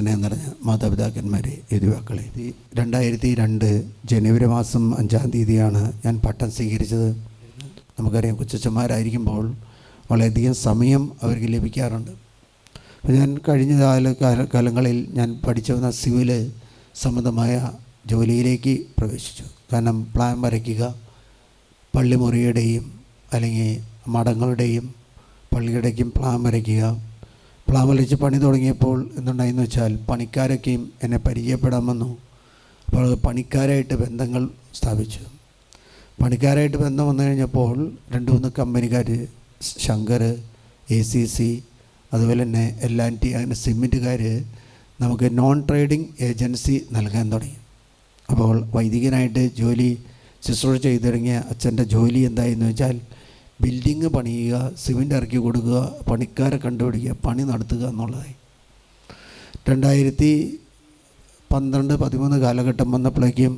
സ്നേഹം നിറഞ്ഞ മാതാപിതാക്കന്മാരെ, യുവാക്കളെ, 2002 ജനുവരി മാസം 5-ാം തീയതിയാണ് ഞാൻ പട്ടം സ്വീകരിച്ചത്. നമുക്കറിയാം, കൊച്ചന്മാരായിരിക്കുമ്പോൾ വളരെയധികം സമയം അവർക്ക് ലഭിക്കാറുണ്ട്. അപ്പോൾ ഞാൻ കഴിഞ്ഞ കാലങ്ങളിൽ ഞാൻ പഠിച്ചു വന്ന സിവിൽ സംബന്ധമായ ജോലിയിലേക്ക് പ്രവേശിച്ചു. കാരണം പ്ലാൻ വരയ്ക്കുക, പള്ളിമുറിയുടെയും അല്ലെങ്കിൽ മഠങ്ങളുടെയും പള്ളിയുടെയും പ്ലാൻ വരയ്ക്കുക. പ്ലാൻ വരച്ച് പണി തുടങ്ങിയപ്പോൾ എന്തുണ്ടായെന്ന് വെച്ചാൽ പണിക്കാരൊക്കെയും എന്നെ പരിചയപ്പെടാൻ വന്നു. അപ്പോൾ പണിക്കാരായിട്ട് ബന്ധങ്ങൾ സ്ഥാപിച്ചു. പണിക്കാരായിട്ട് ബന്ധം വന്നു കഴിഞ്ഞപ്പോൾ 2-3 കമ്പനിക്കാർ, ശങ്കർ, ACC, അതുപോലെ തന്നെ L&T, അങ്ങനെ സിമെൻറ്റുകാർ നമുക്ക് നോൺ ട്രേഡിംഗ് ഏജൻസി നൽകാൻ തുടങ്ങി. അപ്പോൾ വൈദികനായിട്ട് ശുശ്രൂഷ ചെയ്തു തുടങ്ങിയ അച്ഛൻ്റെ ജോലി എന്തായെന്ന് വെച്ചാൽ ബിൽഡിങ് പണിയുക, സിമെൻറ്റ് ഇറക്കി കൊടുക്കുക, പണിക്കാരെ കണ്ടുപിടിക്കുക, പണി നടത്തുക എന്നുള്ളതായി. 2012-13 കാലഘട്ടം വന്നപ്പോഴേക്കും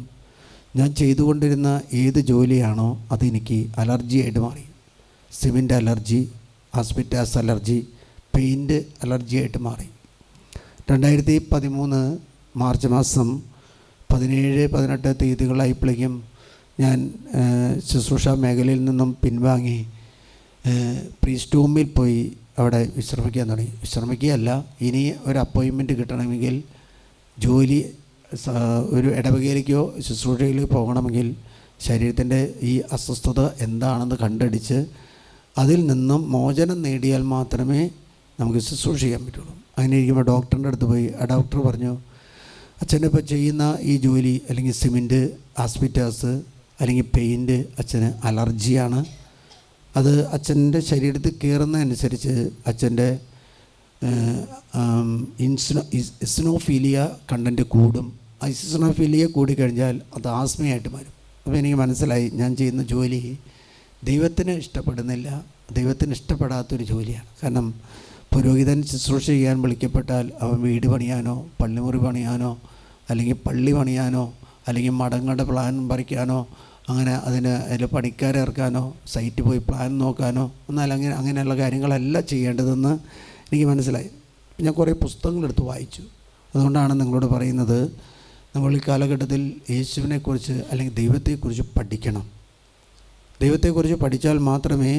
ഞാൻ ചെയ്തുകൊണ്ടിരുന്ന ഏത് ജോലിയാണോ അതെനിക്ക് അലർജിയായിട്ട് മാറി. സിമെൻറ്റ് അലർജി, ആസ്ബെസ്റ്റാസ് അലർജി, പെയിൻറ്റ് അലർജിയായിട്ട് മാറി. 2013 മാർച്ച് മാസം 17-18 തീയതികളായപ്പോഴേക്കും ഞാൻ ശുശ്രൂഷ മേഖലയിൽ നിന്നും പിൻവാങ്ങി പ്രീസ്റ്റ് ഹോമിൽ പോയി അവിടെ വിശ്രമിക്കാൻ തുടങ്ങി. വിശ്രമിക്കുകയല്ല, ഇനി ഒരു അപ്പോയിൻമെൻറ്റ് കിട്ടണമെങ്കിൽ, ജോലി ഒരു ഇടവകയിലേക്കോ ശുശ്രൂഷയിലേക്കോ പോകണമെങ്കിൽ ശരീരത്തിൻ്റെ ഈ അസ്വസ്ഥത എന്താണെന്ന് കണ്ടുപിടിച്ച് അതിൽ നിന്നും മോചനം നേടിയാൽ മാത്രമേ നമുക്ക് ശുശ്രൂഷ ചെയ്യാൻ പറ്റുള്ളൂ. അങ്ങനെ ഇരിക്കുമ്പോൾ ഡോക്ടറിൻ്റെ അടുത്ത് പോയി. ആ ഡോക്ടർ പറഞ്ഞു, അച്ഛൻ്റെ ഇപ്പോൾ ചെയ്യുന്ന ഈ ജോലി അല്ലെങ്കിൽ സിമെൻറ്റ്, ആസ്ബെസ്റ്റാസ് അല്ലെങ്കിൽ പെയിൻറ്റ് അച്ഛന് അലർജിയാണ്. അത് അച്ഛൻ്റെ ശരീരത്തിൽ കയറുന്നതനുസരിച്ച് അച്ഛൻ്റെ ഇസ്നോഫീലിയ കണ്ടൻറ്റ് കൂടും. ആ ഇസ്നോഫീലിയ കൂടിക്കഴിഞ്ഞാൽ അത് ആസ്മയായിട്ട് മാറും. അപ്പോൾ എനിക്ക് മനസ്സിലായി, ഞാൻ ചെയ്യുന്ന ജോലി ദൈവത്തിന് ഇഷ്ടപ്പെടുന്നില്ല, ദൈവത്തിന് ഇഷ്ടപ്പെടാത്തൊരു ജോലിയാണ്. കാരണം പുരോഹിതൻ ശുശ്രൂഷ ചെയ്യാൻ വിളിക്കപ്പെട്ടാൽ അവൻ വീട് പണിയാനോ പള്ളിമുറി പണിയാനോ അല്ലെങ്കിൽ പള്ളി പണിയാനോ അല്ലെങ്കിൽ മഠങ്ങളുടെ പ്ലാൻ പറിക്കാനോ അതിൽ പണിക്കാരെ ഇറക്കാനോ സൈറ്റ് പോയി പ്ലാൻ നോക്കാനോ എന്നാൽ അങ്ങനെയുള്ള കാര്യങ്ങളല്ല ചെയ്യേണ്ടതെന്ന് എനിക്ക് മനസ്സിലായി. ഞാൻ കുറേ പുസ്തകങ്ങളെടുത്ത് വായിച്ചു. അതുകൊണ്ടാണ് നിങ്ങളോട് പറയുന്നത്, നമ്മൾ ഈ കാലഘട്ടത്തിൽ യേശുവിനെക്കുറിച്ച് അല്ലെങ്കിൽ ദൈവത്തെക്കുറിച്ച് പഠിക്കണം. ദൈവത്തെക്കുറിച്ച് പഠിച്ചാൽ മാത്രമേ,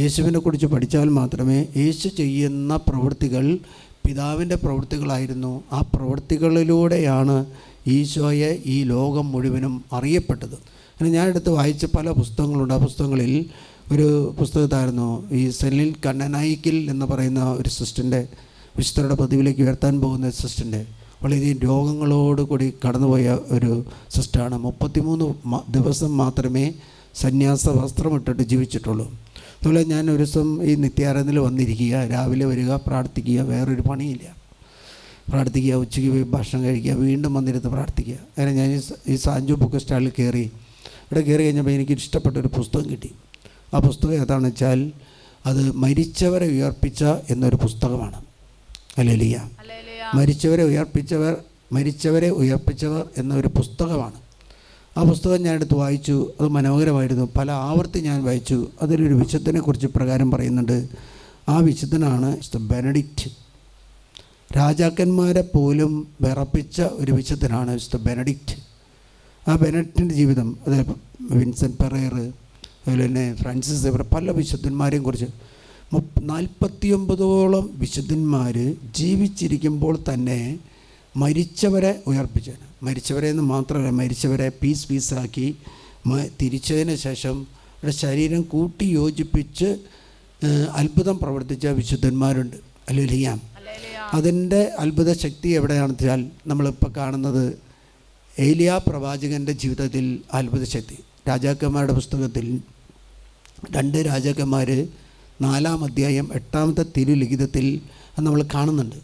യേശുവിനെക്കുറിച്ച് പഠിച്ചാൽ മാത്രമേ യേശു ചെയ്യുന്ന പ്രവൃത്തികൾ പിതാവിൻ്റെ പ്രവൃത്തികളായിരുന്നു. ആ പ്രവൃത്തികളിലൂടെയാണ് ഈശോയെ ഈ ലോകം മുഴുവനും അറിയപ്പെട്ടത്. അങ്ങനെ ഞാൻ എടുത്ത് വായിച്ച പല പുസ്തകങ്ങളുണ്ട്. ആ പുസ്തകങ്ങളിൽ ഒരു പുസ്തകത്തായിരുന്നു ഈ സെലിൽ കണ്ണനായിക്കിൽ എന്ന് പറയുന്ന ഒരു സിസ്റ്ററിൻ്റെ, വിശുദ്ധരുടെ പതിവിലേക്ക് ഉയർത്താൻ പോകുന്ന സിസ്റ്ററിൻ്റെ വളരെയധികം രോഗങ്ങളോട് കൂടി കടന്നുപോയ ഒരു സിസ്റ്ററാണ്. 33 ദിവസം മാത്രമേ സന്യാസ വസ്ത്രമിട്ടിട്ട് ജീവിച്ചിട്ടുള്ളൂ. അതുപോലെ ഞാൻ ഒരു ദിവസം ഈ നിത്യാരാധനയിൽ വന്നിരിക്കുക, രാവിലെ വരിക, പ്രാർത്ഥിക്കുക, വേറൊരു പണിയില്ല. പ്രാർത്ഥിക്കുക, ഉച്ചയ്ക്ക് പോയി ഭക്ഷണം കഴിക്കുക, വീണ്ടും വന്നിരുന്ന് പ്രാർത്ഥിക്കുക. അങ്ങനെ ഞാൻ ഈ സാഞ്ചു ബുക്ക് സ്റ്റാളിൽ കയറി. ഇവിടെ കയറി കഴിഞ്ഞപ്പോൾ എനിക്ക് ഇഷ്ടപ്പെട്ടൊരു പുസ്തകം കിട്ടി. ആ പുസ്തകം ഏതാണെന്ന് വെച്ചാൽ അത് മരിച്ചവരെ ഉയർപ്പിച്ച എന്നൊരു പുസ്തകമാണ്. ഹല്ലേലൂയ. മരിച്ചവരെ ഉയർപ്പിച്ചവർ എന്നൊരു പുസ്തകമാണ്. ആ പുസ്തകം ഞാൻ എടുത്ത് വായിച്ചു. അത് മനോഹരമായിരുന്നു. പല ആവർത്തി ഞാൻ വായിച്ചു. അതിലൊരു വിശുദ്ധനെക്കുറിച്ച് പ്രകാരം പറയുന്നുണ്ട്. ആ വിശുദ്ധനാണ് ബെനഡിക്റ്റ്. രാജാക്കന്മാരെ പോലും വിറപ്പിച്ച ഒരു വിശുദ്ധനാണ് വിശുദ്ധ ബെനഡിക്റ്റ്. ആ ബെനഡിക്റ്റിൻ്റെ ജീവിതം, അത് വിൻസെൻ്റ് പെറേർ, അതുപോലെ തന്നെ ഫ്രാൻസിസ്, പല വിശുദ്ധന്മാരെയും കുറിച്ച് 49ഓളം വിശുദ്ധന്മാർ ജീവിച്ചിരിക്കുമ്പോൾ തന്നെ മരിച്ചവരെ ഉയർപ്പിച്ചാണ്. മരിച്ചവരെ എന്ന് മാത്രമല്ല, മരിച്ചവരെ പീസാക്കി തിരിച്ചതിന് ശേഷം ശരീരം കൂട്ടി യോജിപ്പിച്ച് അത്ഭുതം പ്രവർത്തിച്ച വിശുദ്ധന്മാരുണ്ട്. ഹല്ലേലൂയ. അതിൻ്റെ അത്ഭുത ശക്തി എവിടെയാണെന്ന് വെച്ചാൽ നമ്മളിപ്പോൾ കാണുന്നത് ഏലിയ പ്രവാചകൻ്റെ ജീവിതത്തിൽ അത്ഭുത ശക്തി. രാജാക്കന്മാരുടെ പുസ്തകത്തിൽ 2 രാജാക്കന്മാർ 4-ാം അധ്യായം 8-ാമത്തെ തിരുലിഖിതത്തിൽ നമ്മൾ കാണുന്നുണ്ട്.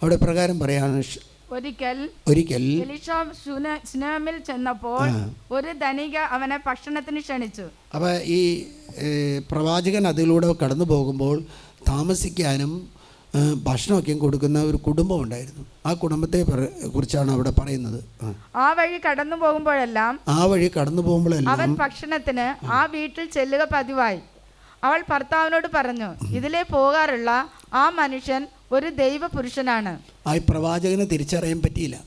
അവിടെ പ്രകാരം പറയാണ്, ഒരിക്കൽ ശൂനേമിൽ ചെന്നപ്പോൾ ഒരു ധനിക അവനെ ഭക്ഷണത്തിന് ക്ഷണിച്ചു. അപ്പോൾ ഈ പ്രവാചകൻ അതിലൂടെ കടന്നു പോകുമ്പോൾ താമസിക്കാനും ഭക്ഷണമൊക്കെ കൊടുക്കുന്ന ഒരു കുടുംബം ഉണ്ടായിരുന്നു. ആ കുടുംബത്തെ കുറിച്ചാണ് അവിടെ പറയുന്നത്. ആ വഴി കടന്നു പോകുമ്പോഴെല്ലാം അവൻ ഭക്ഷണത്തിന് ആ വീട്ടിൽ ചെല്ലുക പതിവായി. അവൾ ഭർത്താവിനോട് പറഞ്ഞു, ഇതിലേ പോകാറുള്ള ആ മനുഷ്യൻ ഒരു ദൈവപുരുഷനാണ്. ആ പ്രവാചകനെ തിരിച്ചറിയാൻ പറ്റിയില്ല.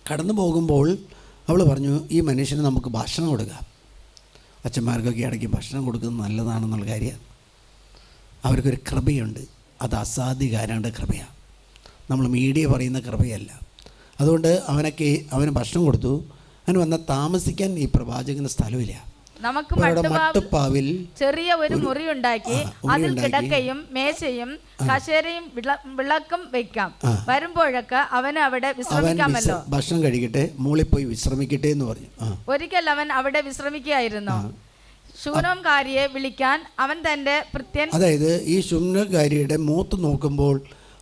കടന്നു പോകുമ്പോൾ അവൾ പറഞ്ഞു, ഈ മനുഷ്യന് നമുക്ക് ഭക്ഷണം കൊടുക്കാം. അച്ഛന്മാർക്കൊക്കെ ഇടയ്ക്ക് ഭക്ഷണം കൊടുക്കുന്നത് നല്ലതാണെന്നുള്ള കാര്യമാണ്. അവർക്കൊരു കൃപയുണ്ട്, അത് അസാധ്യകാരൻ്റെ കൃപയാണ്, നമ്മൾ മീഡിയ പറയുന്ന കൃപയല്ല. അതുകൊണ്ട് അവന് ഭക്ഷണം കൊടുത്തു. അവന് വന്നാൽ താമസിക്കാൻ ഈ പ്രവാചകന് സ്ഥലമില്ല. നമുക്ക് മട്ടുപ്പാവിൽ ചെറിയ ഒരു മുറി ഉണ്ടാക്കി അതിൽ കിടക്കയും മേശയും കസേരയും വിളക്കും വെക്കാം. വരുമ്പോഴൊക്കെ അവന് അവിടെ വിശ്രമിക്കാമല്ലോ. ഭക്ഷണം കഴിക്കട്ടെ, മൂളിൽ പോയി വിശ്രമിക്കട്ടെ എന്ന് പറഞ്ഞു. ഒരിക്കൽ അവൻ അവിടെ വിശ്രമിക്കുകയായിരുന്നു. ശൂനംകാരിയെ വിളിക്കാൻ അവൻ തന്റെ ഭൃത്യൻ, അതായത് ഈ ശൂനംകാരിയുടെ മുഖത്ത് നോക്കുമ്പോൾ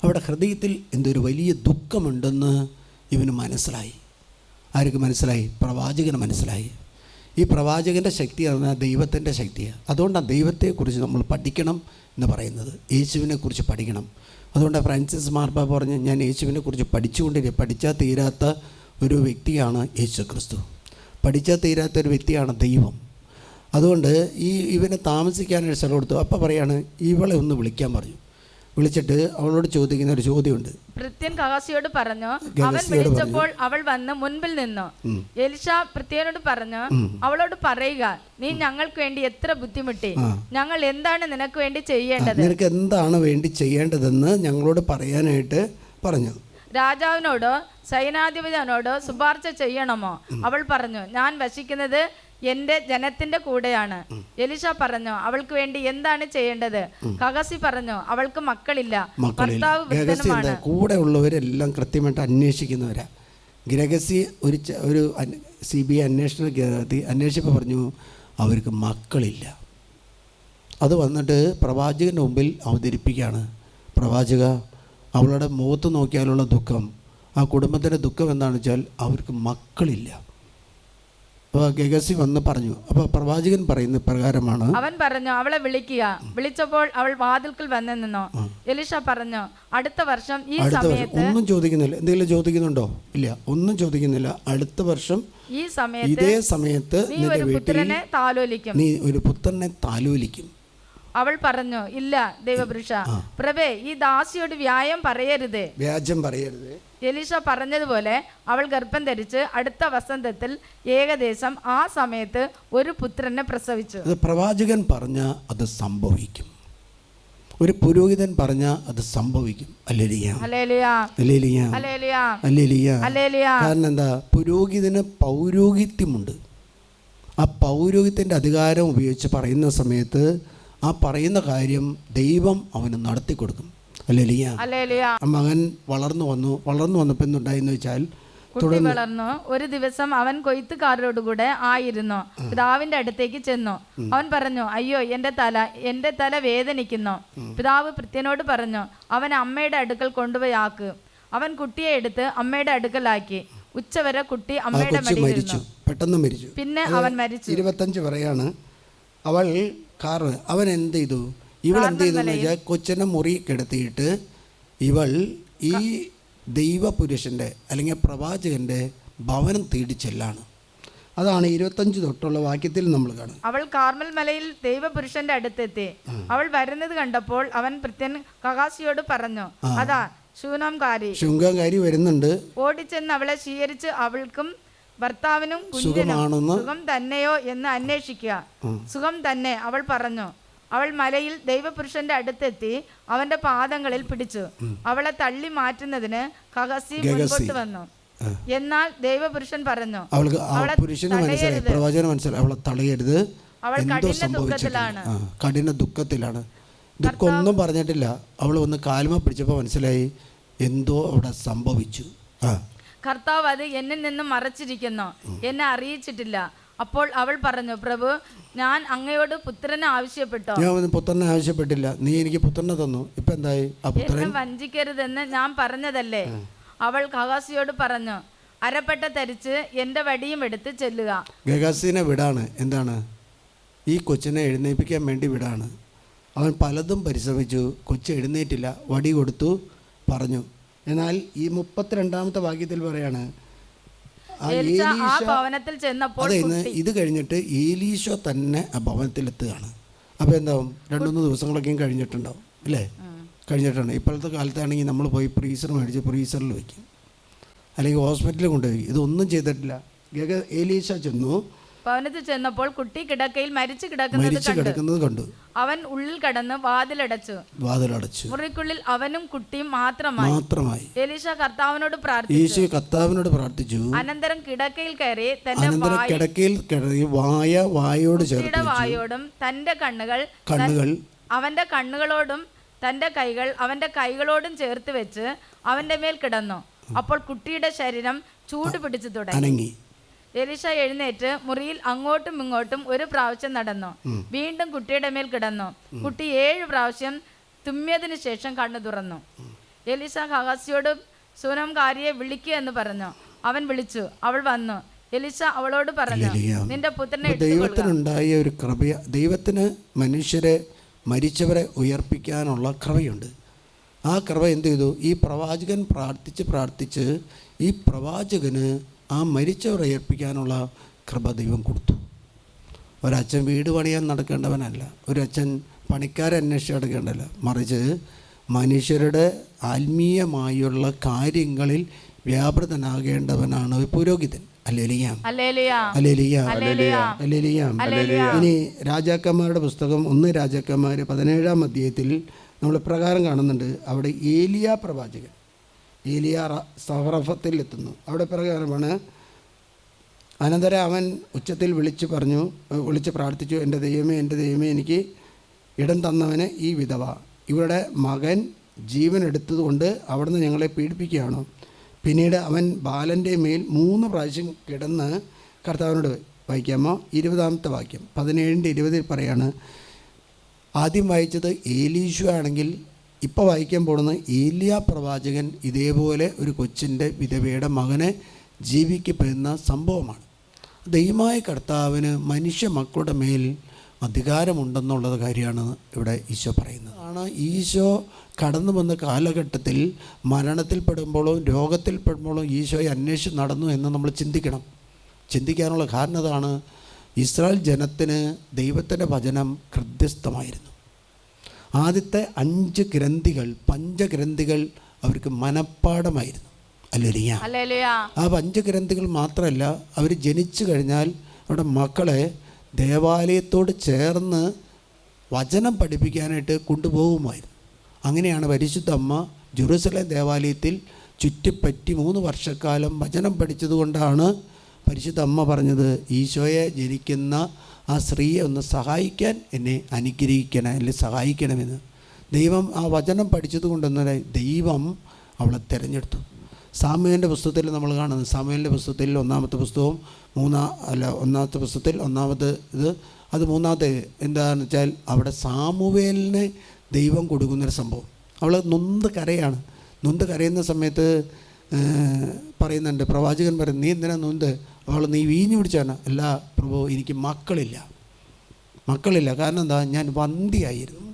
അവിടെ ഹൃദയത്തിൽ എന്തൊരു വലിയ ദുഃഖമുണ്ടെന്ന് ഇവന് മനസ്സിലായി. ആർക്ക് മനസ്സിലായി? പ്രവാചകന് മനസ്സിലായി. ഈ പ്രവാചകൻ്റെ ശക്തി പറഞ്ഞാൽ ദൈവത്തിൻ്റെ ശക്തിയാണ്. അതുകൊണ്ടാണ് ദൈവത്തെക്കുറിച്ച് നമ്മൾ പഠിക്കണം എന്ന് പറയുന്നത്, യേശുവിനെക്കുറിച്ച് പഠിക്കണം. അതുകൊണ്ടാണ് ഫ്രാൻസിസ് മാർപ്പാപ്പ പറഞ്ഞ്, ഞാൻ യേശുവിനെക്കുറിച്ച് പഠിച്ചാൽ തീരാത്ത ഒരു വ്യക്തിയാണ് യേശു ക്രിസ്തു, പഠിച്ചാൽ തീരാത്ത ഒരു വ്യക്തിയാണ് ദൈവം. അതുകൊണ്ട് ഇവനെ താമസിക്കാനൊരു സ്ഥലം കൊടുത്തു. അപ്പം പറയാണ്, ഇവളെ ഒന്ന് വിളിക്കാൻ പറഞ്ഞു. വിളിച്ചിട്ട് അവളോട് ചോദിക്കുന്ന ഒരു ചോദ്യമുണ്ട്. ഭൃത്യൻ ഗഹാസിയോട് പറഞ്ഞു. അവൻ വിളിച്ചപ്പോൾ അവൾ വന്ന് മുൻപിൽ നിന്നു. എലിശ ഭൃത്യനോട് പറഞ്ഞു, അവളോട് പറയുക, നീ ഞങ്ങൾക്ക് വേണ്ടി എത്ര ബുദ്ധിമുട്ടി, ഞങ്ങൾ എന്താണ് നിനക്ക് വേണ്ടി ചെയ്യേണ്ടത്? നിനക്ക് എന്താണ് വേണ്ടി ചെയ്യേണ്ടതെന്ന് ഞങ്ങളോട് പറയാനായിട്ട് പറഞ്ഞു. രാജാവിനോടോ സൈനാധിപതിയോടോ ശുപാർശ ചെയ്യണമോ? അവൾ പറഞ്ഞു, ഞാൻ വസിക്കുന്നത് എന്റെ ജനത്തിന്റെ കൂടെയാണ്. എലിശ പറഞ്ഞു, അവൾക്ക് വേണ്ടി എന്താണ് ചെയ്യേണ്ടത്? ഗഹാസി പറഞ്ഞു, അവൾക്ക് മക്കളില്ല, ഭർത്താവ് വൃദ്ധനുമാണ്. കൂടെ ഉള്ളവരെല്ലാം കൃത്യമായിട്ട് അന്വേഷിക്കുന്നവരാ. ഗഹാസി ഒരു CBI അന്വേഷിച്ചപ്പോൾ പറഞ്ഞു, അവർക്ക് മക്കളില്ല. അത് വന്നിട്ട് പ്രവാചകൻ്റെ മുമ്പിൽ അവതരിപ്പിക്കുകയാണ്. പ്രവാചക, അവളുടെ മുഖത്ത് നോക്കിയാലുള്ള ദുഃഖം, ആ കുടുംബത്തിൻ്റെ ദുഃഖം എന്താണെന്ന് വെച്ചാൽ അവർക്ക് മക്കളില്ല. അപ്പോൾ ഗഹാസി വന്ന് പറഞ്ഞു. അപ്പോൾ പ്രവാചകൻ പറയുന്ന പ്രകാരമാണ്. അവൻ പറഞ്ഞു, അവളെ വിളിക്കുക. വിളിച്ചപ്പോൾ അവൾ വാതിൽക്കൽ വന്നു നിന്നു. എലിശ പറഞ്ഞു, അടുത്ത വർഷം ഈ സമയത്ത്. ഒന്നും ചോദിക്കുന്നില്ല. എന്തെങ്കിലും ചോദിക്കുന്നുണ്ടോ? ഇല്ല, ഒന്നും ചോദിക്കുന്നില്ല. അടുത്ത വർഷം ഈ സമയത്ത്, ഇതേ സമയത്ത് നീ ഒരു പുത്രനെ താലോലിക്കും. അവൾ പറഞ്ഞു, ഇല്ല ദൈവപുരുഷ, പ്രഭേ, ഈ ദാസിയോട് വ്യാജം പറയരുത്. എലീശ പറഞ്ഞതുപോലെ അവൾ ഗർഭം ധരിച്ച് അടുത്ത വസന്തത്തിൽ ഏകദേശം ആ സമയത്ത് ഒരു പുത്രനെ പ്രസവിച്ചു. പ്രവാചകൻ പറഞ്ഞ അത് സംഭവിക്കും, ഒരു പുരോഹിതൻ പറഞ്ഞ അത് സംഭവിക്കും. കാരണം എന്താ? പുരോഹിതന് പൗരോഹിത്യമുണ്ട്. ആ പൗരോഹിത്യൻ്റെ അധികാരം ഉപയോഗിച്ച് പറയുന്ന സമയത്ത് ആ പറയുന്ന കാര്യം ദൈവം അവന് നടത്തി കൊടുക്കും. മകൻ വളർന്നു വന്നപ്പോൾ എന്തുണ്ടായെന്ന് വെച്ചാൽ, കുട്ടി വളർന്നു. ഒരു ദിവസം അവൻ കൊയ്ത്തുകാരോടുകൂടെ ആയിരുന്നു. പിതാവിന്റെ അടുത്തേക്ക് ചെന്നു. അവൻ പറഞ്ഞു, അയ്യോ, എന്റെ തല വേദനിക്കുന്നു. പിതാവ് ഭൃത്യനോട് പറഞ്ഞു, അവൻ അമ്മയുടെ അടുക്കൽ കൊണ്ടുപോയി ആക്ക്. അവൻ കുട്ടിയെ എടുത്ത് അമ്മയുടെ അടുക്കലാക്കി. ഉച്ചവരെ കുട്ടി അമ്മയുടെ മടിയിൽ പെട്ടെന്ന് മരിച്ചു. പിന്നെ അവൻ മരിച്ചു. 25 പറയാണ്, അവൻ എന്ത് ചെയ്തു? ഇവൾ എന്ത് ചെയ്തെന്ന് വെച്ചാൽ, കൊച്ചിനെ മുറി കിടത്തിയിട്ട് ഇവൾ ഈ ദൈവപുരുഷൻ്റെ അല്ലെങ്കിൽ പ്രവാചകൻ്റെ ഭവനം തേടി ചെല്ലാണ്. അതാണ് 25 തൊട്ടുള്ള വാക്യത്തിൽ നമ്മൾ കാണുന്നത്. അവൾ കാർമൽ മലയിൽ ദൈവപുരുഷന്റെ അടുത്തെത്തി. അവൾ വരുന്നത് കണ്ടപ്പോൾ അവൻ ഭൃത്യൻ ഗഹാസിയോട് പറഞ്ഞു, അതാ ശൂനംകാരി വരുന്നുണ്ട്. ഓടിച്ചെന്ന് അവളെ സ്വീകരിച്ച് അവൾക്കും ഭർത്താവിനും കുഞ്ഞിനും സുഖം തന്നെയോ എന്ന് അന്വേഷിക്കുക. സുഖം തന്നെ, അവൾ പറഞ്ഞു. അവൾ മലയിൽ ദൈവപുരുഷന്റെ അടുത്തെത്തി അവന്റെ പാദങ്ങളിൽ പിടിച്ചു. അവളെ തള്ളി മാറ്റുന്നതിന് ഗഹാസി മുൻപോട്ട് വന്നു. എന്നാൽ ദൈവപുരുഷൻ പറഞ്ഞു, അവളെ തടയരുത്. അവൾ കഠിന ദുഃഖത്തിലാണ്. ദുഃഖമൊന്നും പറഞ്ഞിട്ടില്ല. അവൾ ഒന്ന് കാൽമ പിടിച്ചപ്പോൾ മനസ്സിലായി എന്തോ അവിടെ സംഭവിച്ചു. കർത്താവ് അത് എന്നിൽ നിന്നും മറച്ചിരിക്കുന്നു, എന്നെ അറിയിച്ചിട്ടില്ല. അപ്പോൾ അവൾ പറഞ്ഞു, പ്രഭു, ഞാൻ അങ്ങയോട് പുത്രനെ ആവശ്യപ്പെട്ടോ? ഞാൻ പുത്രനെ ആവശ്യപ്പെട്ടില്ല, നീ എനിക്ക് പുത്രനെ തന്നു. ഇപ്പൊ എന്തായി? എന്നെ വഞ്ചിക്കരുതെന്ന് ഞാൻ പറഞ്ഞതല്ലേ? അവൾ ഗഹാസിയോട് പറഞ്ഞു, അരപ്പട്ട ധരിച്ച് എന്റെ വടിയും എടുത്ത് ചെല്ലുക. ഗഹാസിനെ വിടാണ്. എന്താണ്? ഈ കൊച്ചിനെ എഴുന്നേൽപ്പിക്കാൻ വേണ്ടി വിടാണ്. അവൻ പലതും പരിശ്രമിച്ചു, കൊച്ചു എഴുന്നേറ്റില്ല. വടി കൊടുത്തു, പറഞ്ഞു. എന്നാൽ ഈ 32ാമത്തെ വാക്യത്തിൽ പറയാണ്, ഇത് കഴിഞ്ഞിട്ട് ഏലീശോ തന്നെ ആ ഭവനത്തിലെത്തുകയാണ്. അപ്പോൾ എന്താവും? 2-3 ദിവസങ്ങളൊക്കെയും കഴിഞ്ഞിട്ടുണ്ടാവും അല്ലേ? കഴിഞ്ഞിട്ടുണ്ട്. ഇപ്പോഴത്തെ കാലത്താണെങ്കിൽ നമ്മൾ പോയി ഫ്രീസർ മേടിച്ച് ഫ്രീസറിൽ വയ്ക്കും, അല്ലെങ്കിൽ ഹോസ്പിറ്റലിൽ കൊണ്ടുപോയി. ഇതൊന്നും ചെയ്തിട്ടില്ല. എലീശ ചെന്നു, ഭവനത്തിൽ ചെന്നപ്പോൾ കുട്ടി കിടക്കയിൽ മരിച്ചു കിടക്കുന്നത് കണ്ടു. അവൻ ഉള്ളിൽ കടന്ന് വാതിലടച്ചു. മുറിക്കുള്ളിൽ അവനും കുട്ടിയും മാത്രമായി. എലീശ കർത്താവിനോട് പ്രാർത്ഥിച്ചു. അനന്തരം കിടക്കയിൽ കയറി തന്റെ വായോട് വായോടും തന്റെ കണ്ണുകൾ അവന്റെ കണ്ണുകളോടും തന്റെ കൈകൾ അവന്റെ കൈകളോടും ചേർത്ത് വെച്ച് അവന്റെ മേൽ കിടന്നു. അപ്പോൾ കുട്ടിയുടെ ശരീരം ചൂട് പിടിച്ചു തുടങ്ങി. എലീശ എഴുന്നേറ്റ് മുറിയിൽ അങ്ങോട്ടും ഇങ്ങോട്ടും ഒരു പ്രാവശ്യം നടന്നു. വീണ്ടും കുട്ടിയുടെ മേൽ കിടന്നു. കുട്ടി 7 പ്രാവശ്യം തുമ്മിയതിനു ശേഷം കണ്ണു തുറന്നു. എലീശ ഗഹാസിയോട് ശൂനംകാരിയെ വിളിക്കുക എന്ന് പറഞ്ഞു. അവൻ വിളിച്ചു. അവൾ വന്നു. എലീശ അവളോട് പറഞ്ഞു, നിന്റെ പുത്രനെ ദൈവത്തിനുണ്ടായ ഒരു കൃപ. ദൈവത്തിന് മരിച്ചവരെ ഉയർപ്പിക്കാനുള്ള കൃപയുണ്ട്. ആ കൃപ എന്ത് ചെയ്തു? ഈ പ്രവാചകൻ പ്രാർത്ഥിച്ച് ഈ പ്രവാചകന് ആ മരിച്ചവരെ ഉയർപ്പിക്കാനുള്ള കൃപ ദൈവം കൊടുത്തു. ഒരച്ഛൻ വീട് പണിയാൻ നടക്കേണ്ടവനല്ല, ഒരച്ഛൻ പണിക്കാരെ അന്വേഷിച്ച് നടക്കേണ്ടല്ല, മറിച്ച് മനുഷ്യരുടെ ആത്മീയമായുള്ള കാര്യങ്ങളിൽ വ്യാപൃതനാകേണ്ടവനാണ് ഒരു പുരോഹിതൻ. ഇനി രാജാക്കന്മാരുടെ പുസ്തകം 1 രാജാക്കന്മാർ 17-ാം അധ്യായത്തിൽ നമ്മൾ പ്രകാരം കാണുന്നുണ്ട്. അവിടെ ഏലിയ പ്രവാചകൻ സഹറഫത്തിൽ എത്തുന്നു. അവിടെ പ്രകാരമാണ്. അനന്തരം അവൻ ഉച്ചത്തിൽ വിളിച്ച് പ്രാർത്ഥിച്ചു, എൻ്റെ ദൈവമേ എനിക്ക് ഇടം തന്നവന് ഈ വിധവ ഇവരുടെ മകൻ ജീവൻ എടുത്തതുകൊണ്ട് അവിടുന്ന് ഞങ്ങളെ പീഡിപ്പിക്കുകയാണോ? പിന്നീട് അവൻ ബാലൻ്റെ മേൽ 3 പ്രാവശ്യം കിടന്ന് കർത്താവിനോട് വായിക്കാമോ? 20-ാമത്തെ വാക്യം 17-20 പറയാണ്. ആദ്യം വായിച്ചത് ഏലീശ ആണെങ്കിൽ ഇപ്പോൾ വായിക്കാൻ പോകുന്നത് ഏലിയ പ്രവാചകൻ ഇതേപോലെ ഒരു കൊച്ചിൻ്റെ വിധവയുടെ മകനെ ജീവിക്കപ്പെടുന്ന സംഭവമാണ്. ദൈവമായ കർത്താവിന് മനുഷ്യ മക്കളുടെ മേൽ അധികാരമുണ്ടെന്നുള്ളത് കാര്യമാണ് ഇവിടെ ഈശോ പറയുന്നത്. ഈശോ കടന്നു വന്ന കാലഘട്ടത്തിൽ മരണത്തിൽപ്പെടുമ്പോഴും രോഗത്തിൽപ്പെടുമ്പോഴും ഈശോയെ അന്വേഷിച്ച് നടന്നു എന്ന് നമ്മൾ ചിന്തിക്കാനുള്ള കാരണം അതാണ്. ഇസ്രായേൽ ജനത്തിന് ദൈവത്തിൻ്റെ വചനം ഹൃദ്യസ്ഥമായിരുന്നു. ആദ്യത്തെ 5 ഗ്രന്ഥികൾ പഞ്ചഗ്രന്ഥികൾ അവർക്ക് മനഃപ്പാഠമായിരുന്നു. ഹല്ലേലൂയ. ആ 5 ഗ്രന്ഥികൾ മാത്രമല്ല, അവർ ജനിച്ചു കഴിഞ്ഞാൽ അവരുടെ മക്കളെ ദേവാലയത്തോട് ചേർന്ന് വചനം പഠിപ്പിക്കാനായിട്ട് കൊണ്ടുപോകുമായിരുന്നു. അങ്ങനെയാണ് പരിശുദ്ധ അമ്മ ജെറുസലേം ദേവാലയത്തിൽ ചുറ്റിപ്പറ്റി 3 വർഷക്കാലം വചനം പഠിച്ചതുകൊണ്ടാണ് പരിശുദ്ധ അമ്മ പറഞ്ഞത്, ഈശോയെ ജനിക്കുന്ന ആ സ്ത്രീയെ ഒന്ന് സഹായിക്കാൻ എന്നെ അനുഗ്രഹിക്കണം, അല്ലെങ്കിൽ സഹായിക്കണമെന്ന്. ദൈവം ആ വചനം പഠിച്ചത് കൊണ്ടെന്നല്ലേ ദൈവം അവളെ തിരഞ്ഞെടുത്തു. സാമുവേലിൻ്റെ പുസ്തകത്തിൽ നമ്മൾ കാണുന്നത്, സാമുവേലിൻ്റെ പുസ്തകത്തിൽ 1-ാമത്തെ പുസ്തകവും 1-ാമത്തെ പുസ്തകത്തിൽ 1-ാമത്തെ അത് 3-ാമത്തെ എന്താണെന്ന് വെച്ചാൽ അവിടെ സാമുവേലിനെ ദൈവം കൊടുക്കുന്നൊരു സംഭവം. അവൾ നൊന്ത് കരയുന്ന സമയത്ത് പറയുന്നുണ്ട്, പ്രവാചകൻ പറയും, നീ എന്തിനാ നൊന്ത്? നീ വീഞ്ഞു പിടിച്ചാണ്. അല്ല പ്രഭു, എനിക്ക് മക്കളില്ല. കാരണം എന്താ? ഞാൻ വന്ധ്യയായിരുന്നു.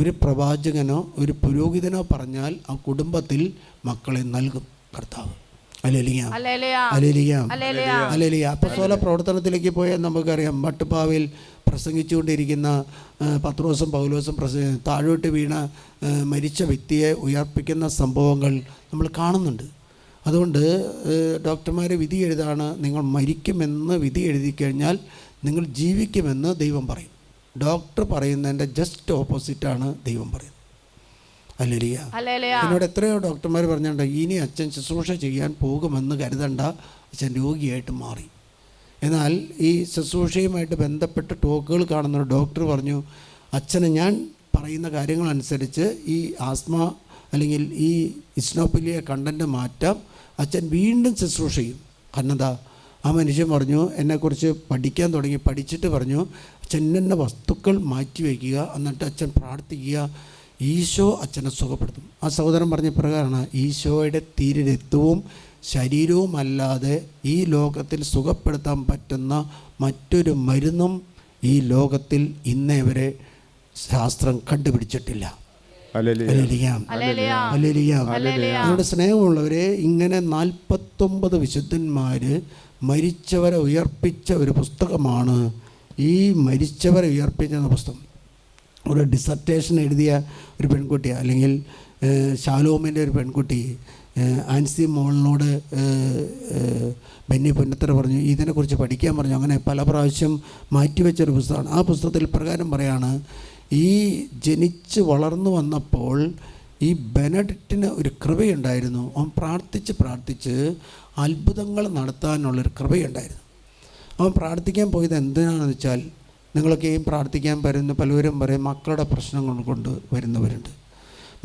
ഒരു പ്രവാചകനോ ഒരു പുരോഹിതനോ പറഞ്ഞാൽ ആ കുടുംബത്തിൽ മക്കളെ നൽകും കർത്താവ്. ഹല്ലേലൂയ. അപ്പോസ്തല പ്രവർത്തനത്തിലേക്ക് പോയാൽ നമുക്കറിയാം, മട്ടുപ്പാവിൽ പ്രസംഗിച്ചുകൊണ്ടിരിക്കുന്ന പത്രോസും പൗലോസും താഴോട്ട് വീണ മരിച്ച വ്യക്തിയെ ഉയർപ്പിക്കുന്ന സംഭവങ്ങൾ നമ്മൾ കാണുന്നുണ്ട്. അതുകൊണ്ട് ഡോക്ടർമാർ വിധി എഴുതാണ്, നിങ്ങൾ മരിക്കുമെന്ന് വിധി എഴുതി കഴിഞ്ഞാൽ നിങ്ങൾ ജീവിക്കുമെന്ന് ദൈവം പറയും. ഡോക്ടർ പറയുന്നതിൻ്റെ ജസ്റ്റ് ഓപ്പോസിറ്റാണ് ദൈവം പറയുന്നത്. ഹല്ലേലൂയ. എന്നോട് എത്രയോ ഡോക്ടർമാർ പറഞ്ഞിട്ടുണ്ട്, ഇനി അച്ഛൻ ശുശ്രൂഷ ചെയ്യാൻ പോകുമെന്ന് കരുതണ്ട, അച്ഛൻ രോഗിയായിട്ട് മാറി. എന്നാൽ ഈ ശുശ്രൂഷയുമായിട്ട് ബന്ധപ്പെട്ട് ടോക്കുകൾ കാണുന്ന ഒരു ഡോക്ടർ പറഞ്ഞു, അച്ഛന് ഞാൻ പറയുന്ന കാര്യങ്ങളനുസരിച്ച് ഈ ആസ്മ അല്ലെങ്കിൽ ഈ ഇസ്നോഫിലിയ കണ്ടൻറ്റ് മാറ്റാം, അച്ഛൻ വീണ്ടും ശുശ്രൂഷ ചെയ്യും. കാരണം ആ മനുഷ്യൻ പറഞ്ഞു, എന്നെക്കുറിച്ച് പഠിക്കാൻ തുടങ്ങി. പഠിച്ചിട്ട് പറഞ്ഞു, അച്ഛൻ ഇന്ന വസ്തുക്കൾ മാറ്റി വയ്ക്കുക, എന്നിട്ട് അച്ഛൻ പ്രാർത്ഥിക്കുക, ഈശോ അച്ഛനെ സുഖപ്പെടുത്തും. ആ സഹോദരൻ പറഞ്ഞ പ്രകാരമാണ്, ഈശോയുടെ തിരുരക്തവും ശരീരവും അല്ലാതെ ഈ ലോകത്തിൽ സുഖപ്പെടുത്താൻ പറ്റുന്ന മറ്റൊരു മരുന്നും ഈ ലോകത്തിൽ ഇന്നേ വരെ ശാസ്ത്രം കണ്ടുപിടിച്ചിട്ടില്ല. നമ്മുടെ സ്നേഹമുള്ളവരെ, ഇങ്ങനെ 49 വിശുദ്ധന്മാർ മരിച്ചവരെ ഉയർപ്പിച്ച ഒരു പുസ്തകമാണ് ഈ മരിച്ചവരെ ഉയർപ്പിച്ച പുസ്തകം. ഒരു ഡിസർട്ടേഷൻ എഴുതിയ ഒരു പെൺകുട്ടി, അല്ലെങ്കിൽ ശാലോമിൻ്റെ ഒരു പെൺകുട്ടി ആൻസി മോളിനോട് ബെന്നി പുന്നത്തറ പറഞ്ഞു ഇതിനെക്കുറിച്ച് പഠിക്കാൻ പറഞ്ഞു. അങ്ങനെ പല പ്രാവശ്യം മാറ്റിവെച്ചൊരു പുസ്തകമാണ്. ആ പുസ്തകത്തിൽ പ്രകാരം പറയാണ്, ഈ ജനിച്ച് വളർന്നു വന്നപ്പോൾ ഈ ബെനഡിക്റ്റിന് ഒരു കൃപയുണ്ടായിരുന്നു. അവൻ പ്രാർത്ഥിച്ച് അത്ഭുതങ്ങൾ നടത്താനുള്ളൊരു കൃപയുണ്ടായിരുന്നു. അവൻ പ്രാർത്ഥിക്കാൻ പോയത് എന്തിനാണെന്ന് വെച്ചാൽ, നിങ്ങളൊക്കെയും പ്രാർത്ഥിക്കാൻ വരുന്ന പലവരും പറയും മക്കളുടെ പ്രശ്നങ്ങൾ കൊണ്ട് വരുന്നവരുണ്ട്.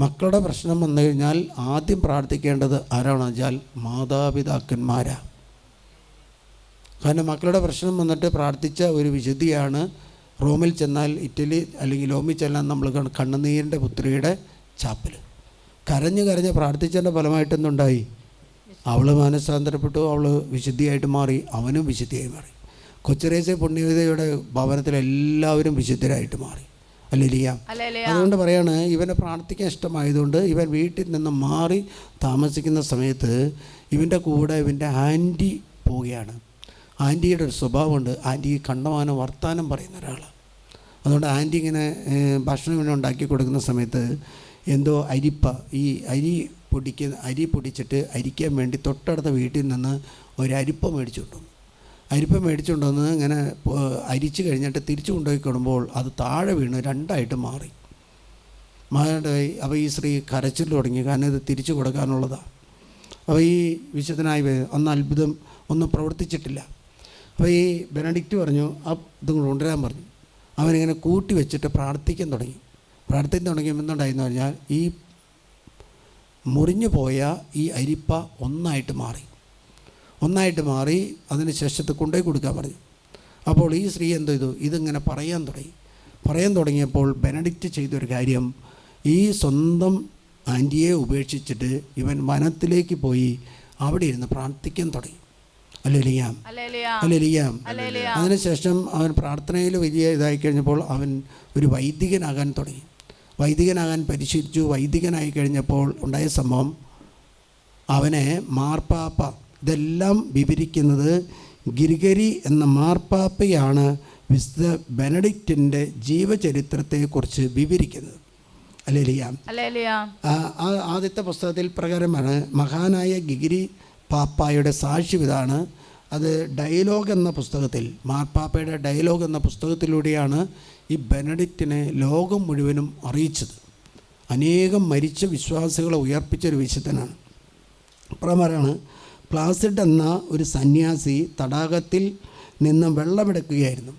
മക്കളുടെ പ്രശ്നം വന്നു കഴിഞ്ഞാൽ ആദ്യം പ്രാർത്ഥിക്കേണ്ടത് ആരാണെന്ന് വെച്ചാൽ മാതാപിതാക്കന്മാരാണ്. കാരണം മക്കളുടെ പ്രശ്നം വന്നിട്ട് പ്രാർത്ഥിച്ച ഒരു വിശുദ്ധിയാണ് റോമിൽ ചെന്നാൽ, ഇറ്റലി അല്ലെങ്കിൽ റോമിൽ ചെല്ലാൻ നമ്മൾ കണ്ണുനീരിൻ്റെ പുത്രിയുടെ ചാപ്പൽ. കരഞ്ഞ് പ്രാർത്ഥിച്ചതിൻ്റെ ഫലമായിട്ട് എന്തുണ്ടായി? അവൾ മാനസാന്തരപ്പെട്ടു, അവൾ വിശുദ്ധിയായിട്ട് മാറി, അവനും വിശുദ്ധിയായി മാറി. കൊച്ചുറേസ്യ പുണ്യവതിയുടെ ഭവനത്തിൽ എല്ലാവരും വിശുദ്ധരായിട്ട് മാറി. ഹല്ലേലൂയ. അതുകൊണ്ട് പറയാണ്, ഇവനെ പ്രാർത്ഥിക്കാൻ ഇഷ്ടമായതുകൊണ്ട് ഇവൻ വീട്ടിൽ നിന്ന് മാറി താമസിക്കുന്ന സമയത്ത് ഇവൻ്റെ കൂടെ ഇവൻ്റെ ആൻറ്റി പോവുകയാണ്. ആൻറ്റിയുടെ ഒരു സ്വഭാവമുണ്ട്, ആൻറ്റി കണ്ടമാനം വർത്താനം പറയുന്ന ഒരാളാണ്. അതുകൊണ്ട് ആൻറ്റി ഇങ്ങനെ ഭക്ഷണം ഇങ്ങനെ ഉണ്ടാക്കി കൊടുക്കുന്ന സമയത്ത് എന്തോ അരി പൊടിച്ചിട്ട് അരിക്കാൻ വേണ്ടി തൊട്ടടുത്ത വീട്ടിൽ നിന്ന് ഒരു അരിപ്പ മേടിച്ചുകൊണ്ട് വന്ന് ഇങ്ങനെ അരിച്ച് കഴിഞ്ഞിട്ട് തിരിച്ചു കൊണ്ടുപോയി കൊടുക്കുമ്പോൾ അത് താഴെ വീണ് രണ്ടായിട്ട് മാറി. അപ്പോൾ ഈ സ്ത്രീ കരച്ചിൽ തുടങ്ങി, കാരണം ഇത് തിരിച്ചു കൊടുക്കാനുള്ളതാണ്. അപ്പോൾ ഈ വിശുദ്ധനായി അത്ഭുതം ഒന്നും പ്രവർത്തിച്ചിട്ടില്ല. അപ്പോൾ ഈ ബെനഡിക്റ്റ് പറഞ്ഞു ഇത് കൊണ്ടുവരാൻ പറഞ്ഞു. അവനിങ്ങനെ കൂട്ടി വെച്ചിട്ട് പ്രാർത്ഥിക്കാൻ തുടങ്ങിയപ്പോൾ എന്തുണ്ടായെന്ന് പറഞ്ഞാൽ ഈ മുറിഞ്ഞു പോയ ഈ അരിപ്പ ഒന്നായിട്ട് മാറി അതിന് ശേഷത്ത് കൊണ്ടുപോയി കൊടുക്കാൻ പറഞ്ഞു. അപ്പോൾ ഈ സ്ത്രീ എന്ത് ചെയ്തു? ഇതിങ്ങനെ പറയാൻ തുടങ്ങിയപ്പോൾ ബെനഡിക്റ്റ് ചെയ്തൊരു കാര്യം, ഈ സ്വന്തം ആൻറ്റിയെ ഉപേക്ഷിച്ചിട്ട് ഇവൻ വനത്തിലേക്ക് പോയി അവിടെ ഇരുന്ന് പ്രാർത്ഥിക്കാൻ തുടങ്ങി. ഹല്ലേലൂയ. അതിനുശേഷം അവൻ പ്രാർത്ഥനയിൽ വലിയ ഇതായി കഴിഞ്ഞപ്പോൾ അവൻ ഒരു വൈദികനാകാൻ തുടങ്ങി. വൈദികനാകാൻ പരിശീലിച്ചു. വൈദികനായി കഴിഞ്ഞപ്പോൾ ഉണ്ടായ സംഭവം, അവനെ മാർപ്പാപ്പ, ഇതെല്ലാം വിവരിക്കുന്നത് ഗിരിഗരി എന്ന മാർപ്പാപ്പയാണ് വിശുദ്ധ ബെനഡിക്റ്റിൻ്റെ ജീവചരിത്രത്തെക്കുറിച്ച് വിവരിക്കുന്നത്. ഹല്ലേലൂയ. ആദ്യത്തെ പുസ്തകത്തിൽ പ്രകാരമാണ് മഹാനായ ഗിരിഗരി പാപ്പായുടെ സാക്ഷ്യം ഇതാണ്. അത് ഡയലോഗ് എന്ന പുസ്തകത്തിൽ, മാർപ്പാപ്പയുടെ ഡയലോഗ് എന്ന പുസ്തകത്തിലൂടെയാണ് ഈ ബെനഡിക്റ്റിനെ ലോകം മുഴുവനും അറിയിച്ചത്. അനേകം മരിച്ച വിശ്വാസികളെ ഉയർപ്പിച്ചൊരു വിശുദ്ധനാണ്. പ്രകാരമാണ്, പ്ലാസിഡ് എന്ന ഒരു സന്യാസി തടാകത്തിൽ നിന്ന് വെള്ളമെടുക്കുകയായിരുന്നു.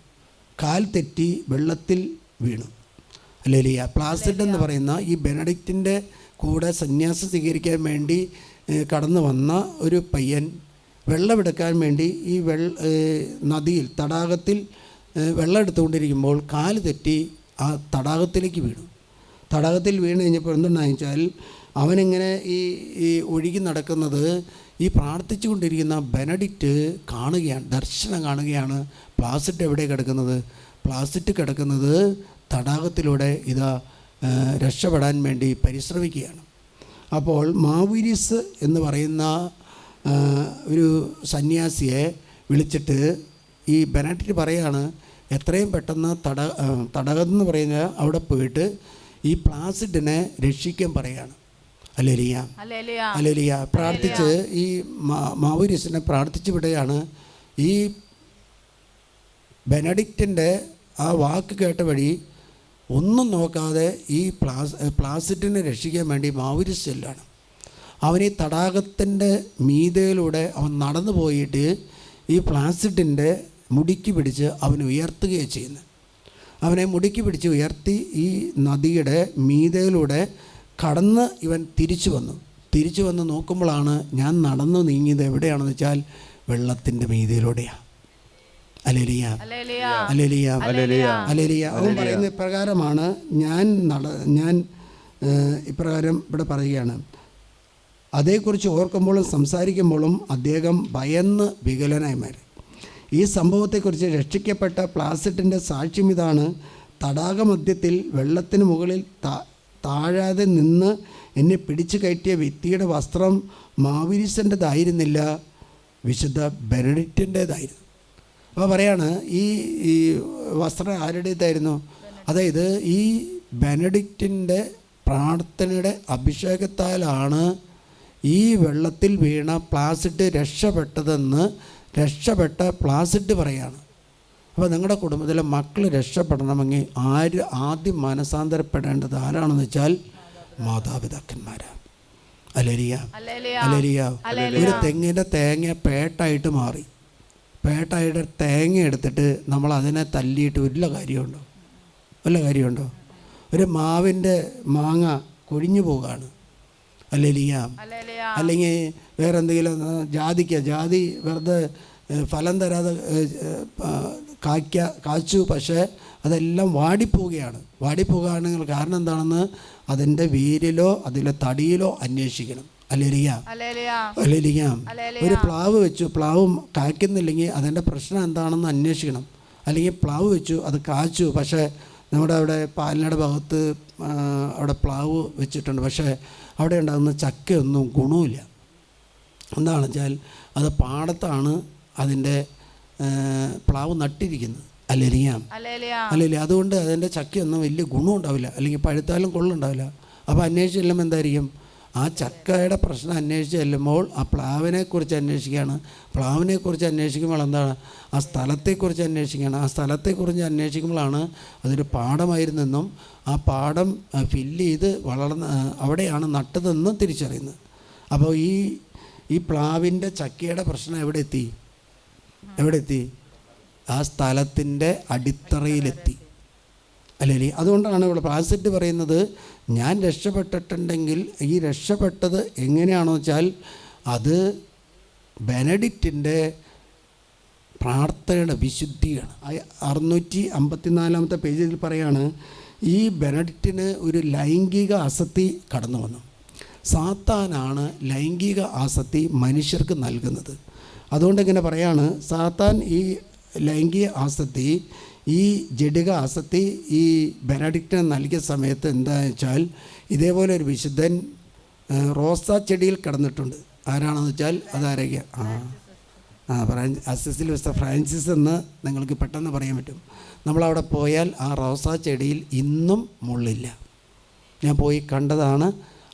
കാൽ തെറ്റി വെള്ളത്തിൽ വീണു. ഹല്ലേലൂയ. പ്ലാസിഡ് എന്ന് പറയുന്ന ഈ ബെനഡിക്റ്റിൻ്റെ കൂടെ സന്യാസം സ്വീകരിക്കാൻ വേണ്ടി കടന്നു വന്ന ഒരു പയ്യൻ വെള്ളമെടുക്കാൻ വേണ്ടി ഈ നദിയിൽ തടാകത്തിൽ വെള്ളം എടുത്തുകൊണ്ടിരിക്കുമ്പോൾ കാല് തെറ്റി ആ തടാകത്തിലേക്ക് വീണു. തടാകത്തിൽ വീണ് കഴിഞ്ഞപ്പോൾ എന്തുണ്ടായെന്ന് വെച്ചാൽ അവനിങ്ങനെ ഈ ഒഴുകി നടക്കുന്നത് ഈ പ്രാർത്ഥിച്ചു കൊണ്ടിരിക്കുന്ന ബെനഡിക്റ്റ് ദർശനം കാണുകയാണ്. പ്ലാസിഡ് എവിടെ കിടക്കുന്നത്? പ്ലാസിഡ് കിടക്കുന്നത് തടാകത്തിലൂടെ രക്ഷപ്പെടാൻ വേണ്ടി പരിശ്രമിക്കുകയാണ്. അപ്പോൾ മാവുരിസ് എന്ന് പറയുന്ന ഒരു സന്യാസിയെ വിളിച്ചിട്ട് ഈ ബെനഡിക്റ്റ് പറയാണ്, എത്രയും പെട്ടെന്ന് തടാകം എന്ന് പറയുന്ന അവിടെ പോയിട്ട് ഈ പ്ലാസിഡിനെ രക്ഷിക്കാൻ പറയാണ്. ഹല്ലേലൂയ. പ്രാർത്ഥിച്ച് ഈ മാവുരിസിനെ പ്രാർത്ഥിച്ചു വിടുകയാണ്. ഈ ബെനഡിക്റ്റിൻ്റെ ആ വാക്ക് കേട്ട വഴി ഒന്നും നോക്കാതെ ഈ പ്ലാസിഡിനെ രക്ഷിക്കാൻ വേണ്ടി മാവുരിസ് ചെല്ലാണ്. അവൻ ഈ തടാകത്തിൻ്റെ മീതയിലൂടെ അവൻ നടന്നു പോയിട്ട് ഈ പ്ലാസിഡിൻ്റെ മുടിക്ക് പിടിച്ച് അവനെ ഉയർത്തുകയാണ് ചെയ്യുന്നത്. അവനെ മുടിക്ക് പിടിച്ച് ഉയർത്തി ഈ നദിയുടെ മീതയിലൂടെ കടന്ന് ഇവൻ തിരിച്ചു വന്ന് നോക്കുമ്പോഴാണ് ഞാൻ നടന്നു നീങ്ങിയത് എവിടെയാണെന്ന് വെച്ചാൽ വെള്ളത്തിൻ്റെ മീതയിലൂടെയാണ്. ഹല്ലേലൂയ. അവൻ പറയുന്ന ഇപ്രകാരമാണ്, ഞാൻ ഇപ്രകാരം ഇവിടെ പറയുകയാണ്, അതേക്കുറിച്ച് ഓർക്കുമ്പോഴും സംസാരിക്കുമ്പോഴും അദ്ദേഹം ഭയന്ന് വികലനായി മാറി. ഈ സംഭവത്തെക്കുറിച്ച് രക്ഷിക്കപ്പെട്ട പ്ലാസിഡിൻ്റെ സാക്ഷ്യം ഇതാണ്: തടാകമധ്യത്തിൽ വെള്ളത്തിന് മുകളിൽ താഴാതെ നിന്ന് എന്നെ പിടിച്ചു കയറ്റിയ വ്യക്തിയുടെ വസ്ത്രം മാവുരിസിൻ്റെതായിരുന്നില്ല, വിശുദ്ധ ബെനഡിക്റ്റിൻ്റേതായിരുന്നു. അപ്പോൾ പറയാണ്, ഈ വസ്ത്രം ആരുടേതായിരുന്നു? അതായത് ഈ ബെനഡിക്റ്റിൻ്റെ പ്രാർത്ഥനയുടെ അഭിഷേകത്താലാണ് ഈ വെള്ളത്തിൽ വീണ പ്ലാസിഡ് രക്ഷപ്പെട്ടതെന്ന് രക്ഷപ്പെട്ട പ്ലാസിഡ് പറയാണ്. അപ്പോൾ നിങ്ങളുടെ കുടുംബത്തിലെ മക്കൾ രക്ഷപ്പെടണമെങ്കിൽ ആദ്യം മനസാന്തരപ്പെടേണ്ടത് ആരാണെന്ന് വെച്ചാൽ മാതാപിതാക്കന്മാരാണ്. Hallelujah, hallelujah. ഒരു തെങ്ങിൻ്റെ തേങ്ങ പേട്ടായിട്ട് മാറി, പേട്ടായിട്ട് തേങ്ങ എടുത്തിട്ട് നമ്മൾ അതിനെ തല്ലിയിട്ട് വല്ല കാര്യമുണ്ടോ? വല്ല കാര്യമുണ്ടോ? ഒരു മാവിൻ്റെ മാങ്ങ കൊഴിഞ്ഞു പോവുകയാണ്. ഹല്ലേലൂയ. അല്ലെങ്കിൽ വേറെ എന്തെങ്കിലും ജാതി വെറുതെ ഫലം തരാതെ കാച്ചു, പക്ഷേ അതെല്ലാം വാടിപ്പോവുകയാണ്. വാടിപ്പോവുകയാണെങ്കിൽ കാരണം എന്താണെന്ന് അതിൻ്റെ വേരിലോ അതിലെ തടിയിലോ അന്വേഷിക്കണം. Hallelujah, hallelujah. ഒരു പ്ലാവ് വെച്ചു, പ്ലാവ് കായ്ക്കുന്നില്ലെങ്കിൽ അതിൻ്റെ പ്രശ്നം എന്താണെന്ന് അന്വേഷിക്കണം. അല്ലെങ്കിൽ പ്ലാവ് വെച്ചു, അത് കാച്ചു, പക്ഷേ നമ്മുടെ അവിടെ പാലിനയുടെ ഭാഗത്ത് അവിടെ പ്ലാവ് വെച്ചിട്ടുണ്ട്, പക്ഷേ അവിടെ ഉണ്ടാകുന്ന ചക്കയൊന്നും ഗുണമില്ല. എന്താണെന്ന് വെച്ചാൽ അത് പാടത്താണ് അതിൻ്റെ പ്ലാവ് നട്ടിരിക്കുന്നത്. Hallelujah, hallelujah. അതുകൊണ്ട് അതിൻ്റെ ചക്കയൊന്നും വലിയ ഗുണം ഉണ്ടാവില്ല, അല്ലെങ്കിൽ പഴുത്താലും കൊള്ളുണ്ടാവില്ല. അപ്പോൾ അന്വേഷിച്ച് ചെല്ലുമ്പോൾ എന്തായിരിക്കും? ആ ചക്കയുടെ പ്രശ്നം അന്വേഷിച്ച് ചെല്ലുമ്പോൾ ആ പ്ലാവിനെക്കുറിച്ച് അന്വേഷിക്കുകയാണ്. പ്ലാവിനെക്കുറിച്ച് അന്വേഷിക്കുമ്പോൾ എന്താണ്? ആ സ്ഥലത്തെക്കുറിച്ച് അന്വേഷിക്കുകയാണ്. ആ സ്ഥലത്തെക്കുറിച്ച് അന്വേഷിക്കുമ്പോഴാണ് അതൊരു പാടമായിരുന്നെന്നും ആ പാടം ഫില്ല് ചെയ്ത് അവിടെയാണ് നട്ടതെന്നും തിരിച്ചറിയുന്നത്. അപ്പോൾ ഈ പ്ലാവിൻ്റെ ചക്കയുടെ പ്രശ്നം എവിടെ എത്തി? ആ സ്ഥലത്തിൻ്റെ അടിത്തറയിലെത്തി. അല്ലേ? അതുകൊണ്ടാണ് ഇവിടെ പ്ലാസിഡ് പറയുന്നത്, ഞാൻ രക്ഷപ്പെട്ടിട്ടുണ്ടെങ്കിൽ ഈ രക്ഷപ്പെട്ടത് എങ്ങനെയാണെന്ന് വെച്ചാൽ അത് ബെനഡിക്റ്റിൻ്റെ പ്രാർത്ഥനയുടെ വിശുദ്ധിയാണ്. 654 പേജിൽ പറയാണ്, ഈ ബെനഡിക്റ്റിന് ഒരു ലൈംഗിക ആസക്തി കടന്നു വന്നു. സാത്താനാണ് ലൈംഗിക ആസക്തി മനുഷ്യർക്ക് നൽകുന്നത്. അതുകൊണ്ട് ഇങ്ങനെ പറയാണ്, സാത്താൻ ഈ ലൈംഗിക ആസക്തി, ഈ ജഡിക ആസക്തി ഈ ബെനഡിക്റ്റിന് നൽകിയ സമയത്ത് എന്താണെന്ന് വെച്ചാൽ, ഇതേപോലെ ഒരു വിശുദ്ധൻ റോസാ ചെടിയിൽ കിടന്നിട്ടുണ്ട്. ആരാണെന്ന് വെച്ചാൽ അതാരൊക്കെ? അസിസിൽ മിസ്റ്റർ ഫ്രാൻസിസ് എന്ന് നിങ്ങൾക്ക് പെട്ടെന്ന് പറയാൻ പറ്റും. നമ്മളവിടെ പോയാൽ ആ റോസാ ചെടിയിൽ ഇന്നും മുള്ളില്ല. ഞാൻ പോയി കണ്ടതാണ്.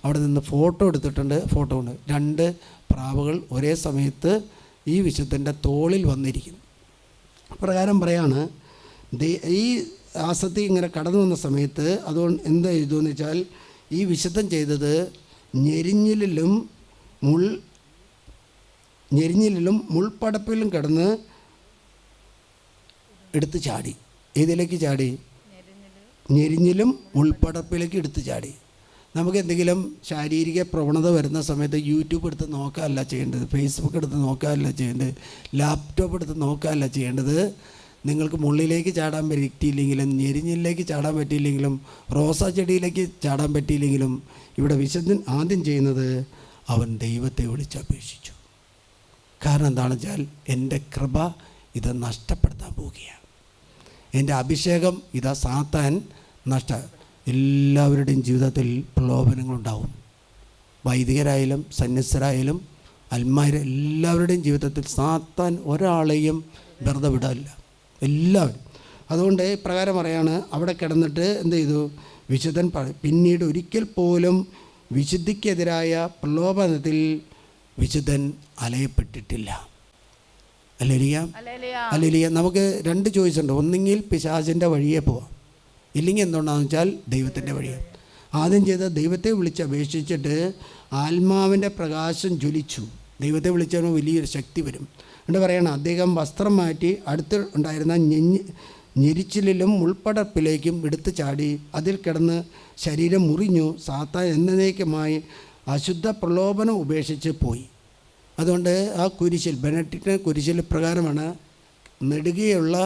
അവിടെ നിന്ന് ഫോട്ടോ എടുത്തിട്ടുണ്ട്. ഫോട്ടോ ഉണ്ട്. 2 പ്രാവുകൾ ഒരേ സമയത്ത് ഈ വിശുദ്ധൻ്റെ തോളിൽ വന്നിരിക്കുന്നു. പ്രകാരം പറയാണ്, ഈ ആസക്തി ഇങ്ങനെ കടന്നു വന്ന സമയത്ത് അതുകൊണ്ട് എന്താ ചെയ്തതെന്ന് വെച്ചാൽ, ഈ വിശുദ്ധൻ ചെയ്തത് ഞെരിഞ്ഞിലും മുൾപ്പടപ്പിലും കിടന്ന് എടുത്ത് ചാടി. ഏതിലേക്ക് ചാടി? ഞെരിഞ്ഞിലും മുൾപ്പടപ്പിലേക്ക് എടുത്ത് ചാടി. നമുക്ക് എന്തെങ്കിലും ശാരീരിക പ്രവണത വരുന്ന സമയത്ത് യൂട്യൂബ് എടുത്ത് നോക്കുകയല്ല ചെയ്യേണ്ടത്, ഫേസ്ബുക്ക് എടുത്ത് നോക്കുകയല്ല ചെയ്യേണ്ടത്, ലാപ്ടോപ്പ് എടുത്ത് നോക്കുകയല്ല ചെയ്യേണ്ടത്. നിങ്ങൾക്ക് മുള്ളിലേക്ക് ചാടാൻ പറ്റിയില്ലെങ്കിലും, ഞെരിഞ്ഞിലേക്ക് ചാടാൻ പറ്റിയില്ലെങ്കിലും, റോസാ ചെടിയിലേക്ക് ചാടാൻ പറ്റിയില്ലെങ്കിലും, ഇവിടെ വിശുദ്ധൻ ആദ്യം ചെയ്യുന്നത് അവൻ ദൈവത്തെ വിളിച്ചപേക്ഷിച്ചു. കാരണം എന്താണെന്ന് വെച്ചാൽ, എൻ്റെ കൃപ ഇത് നഷ്ടപ്പെടുത്താൻ പോവുകയാണ്. എൻ്റെ അഭിഷേകം ഇതാ സാത്താൻ എല്ലാവരുടെയും ജീവിതത്തിൽ പ്രലോഭനങ്ങളുണ്ടാവും. വൈദികരായാലും സന്യസ്തരായാലും എല്ലാവരുടെയും ജീവിതത്തിൽ സാത്താൻ ഒരാളെയും വെറുതെ വിടാനില്ല, എല്ലാവരും. അതുകൊണ്ട് പ്രകാരം പറയാണ്, അവിടെ കിടന്നിട്ട് എന്ത് ചെയ്തു? വിശുദ്ധൻ പിന്നീട് ഒരിക്കൽ പോലും വിശുദ്ധിക്കെതിരായ പ്രലോഭനത്തിൽ വിശുദ്ധൻ അലയപ്പെട്ടിട്ടില്ല. Hallelujah, hallelujah. നമുക്ക് 2 ചോയ്സ് ഉണ്ട്. ഒന്നെങ്കിൽ പിശാചിൻ്റെ വഴിയെ പോവാം, ഇല്ലെങ്കിൽ എന്തുകൊണ്ടാണെന്ന് വെച്ചാൽ ദൈവത്തിൻ്റെ വഴിയാണ്. ആദ്യം ചെയ്ത് ദൈവത്തെ വിളിച്ചപേക്ഷിച്ചിട്ട് ആത്മാവിൻ്റെ പ്രകാശം ജ്വലിച്ചു. ദൈവത്തെ വിളിച്ചവന് വലിയൊരു ശക്തി വരും. എന്നിട്ട് പറയണം, അദ്ദേഹം വസ്ത്രം മാറ്റി അടുത്ത് ഉണ്ടായിരുന്ന ഞെരിച്ചിലും മുൾപ്പടപ്പിലേക്കും എടുത്തു ചാടി അതിൽ കിടന്ന് ശരീരം മുറിഞ്ഞു. സാത്താൻ എന്നേക്കുമായി അശുദ്ധ പ്രലോഭനം ഉപേക്ഷിച്ച് പോയി. അതുകൊണ്ട് ആ കുരിശിൽ, ബെനഡിക്റ്റിൻ്റെ കുരിശിൽ പ്രകാരമാണ്, നെടുകയുള്ള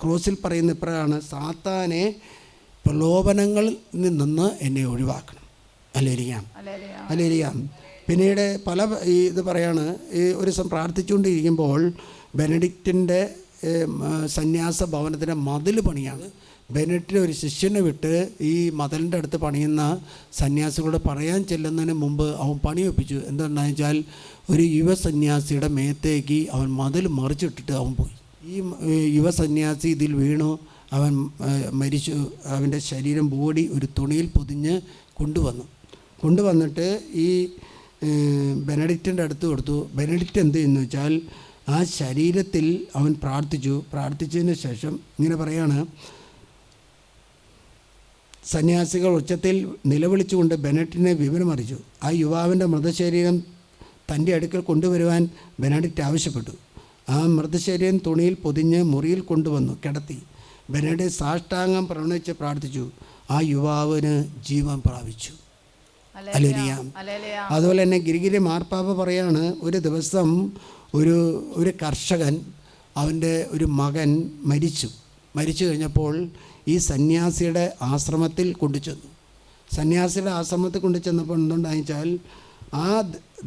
ക്രോസിൽ പറയുന്ന ഇപ്രകാരമാണ്, സാത്താനെ പ്രലോഭനങ്ങളിൽ നിന്ന് എന്നെ ഒഴിവാക്കണം. Hallelujah, hallelujah. പിന്നീട് ഇത് പറയാണ്, ഒരു ദിവസം പ്രാർത്ഥിച്ചുകൊണ്ടിരിക്കുമ്പോൾ ബെനഡിക്റ്റിൻ്റെ സന്യാസ ഭവനത്തിൻ്റെ മതിൽ പണിയാണ്. ബെനഡിക്റ്റിൻ്റെ ഒരു ശിഷ്യനെ വിട്ട് ഈ മതിലിൻ്റെ അടുത്ത് പണിയുന്ന സന്യാസികളോട് പറയാൻ ചെല്ലുന്നതിന് മുമ്പ് അവൻ പണി ഒപ്പിച്ചു. എന്താണെന്ന് വെച്ചാൽ, ഒരു യുവസന്യാസിയുടെ മേത്തേക്ക് അവൻ മതിൽ മറിച്ചിട്ടിട്ട് അവൻ പോയി. ഈ യുവസന്യാസി ഇതിൽ വീണു. അവൻ മരിച്ചു. അവൻ്റെ ശരീരം ബോഡി ഒരു തുണിയിൽ പൊതിഞ്ഞ് കൊണ്ടുവന്നിട്ട് ഈ ബെനഡിക്റ്റിൻ്റെ അടുത്ത് കൊടുത്തു. ബെനഡിക്റ്റ് എന്ത് ചെയ്യുന്നു വെച്ചാൽ ആ ശരീരത്തിൽ അവൻ പ്രാർത്ഥിച്ചതിന് ശേഷം ഇങ്ങനെ പറയാണ്, സന്യാസികൾ ഉച്ചത്തിൽ നിലവിളിച്ചുകൊണ്ട് ബെനഡിക്റ്റിനെ വിവരമറിയിച്ചു. ആ യുവാവിൻ്റെ മൃതശരീരം തൻ്റെ അടുക്കൽ കൊണ്ടുവരുവാൻ ബെനഡിക്റ്റ് ആവശ്യപ്പെട്ടു. ആ മൃതശരീരം തുണിയിൽ പൊതിഞ്ഞ് മുറിയിൽ കൊണ്ടുവന്നു കിടത്തി. ബെനഡിക്റ്റ് സാഷ്ടാംഗം പ്രണയിച്ച് പ്രാർത്ഥിച്ചു. ആ യുവാവിന് ജീവൻ പ്രാപിച്ചു. ഹല്ലേലൂയ. അതുപോലെ തന്നെ ഗിരിഗിരി മാർപ്പാപ്പ പറയാണ്, ഒരു ദിവസം ഒരു കർഷകൻ അവൻ്റെ ഒരു മകൻ മരിച്ചു കഴിഞ്ഞപ്പോൾ ഈ സന്യാസിയുടെ ആശ്രമത്തിൽ കൊണ്ടുചെന്നു. സന്യാസിയുടെ ആശ്രമത്തിൽ കൊണ്ടുചെന്നപ്പോൾ എന്തുണ്ടായെന്ന് വെച്ചാൽ ആ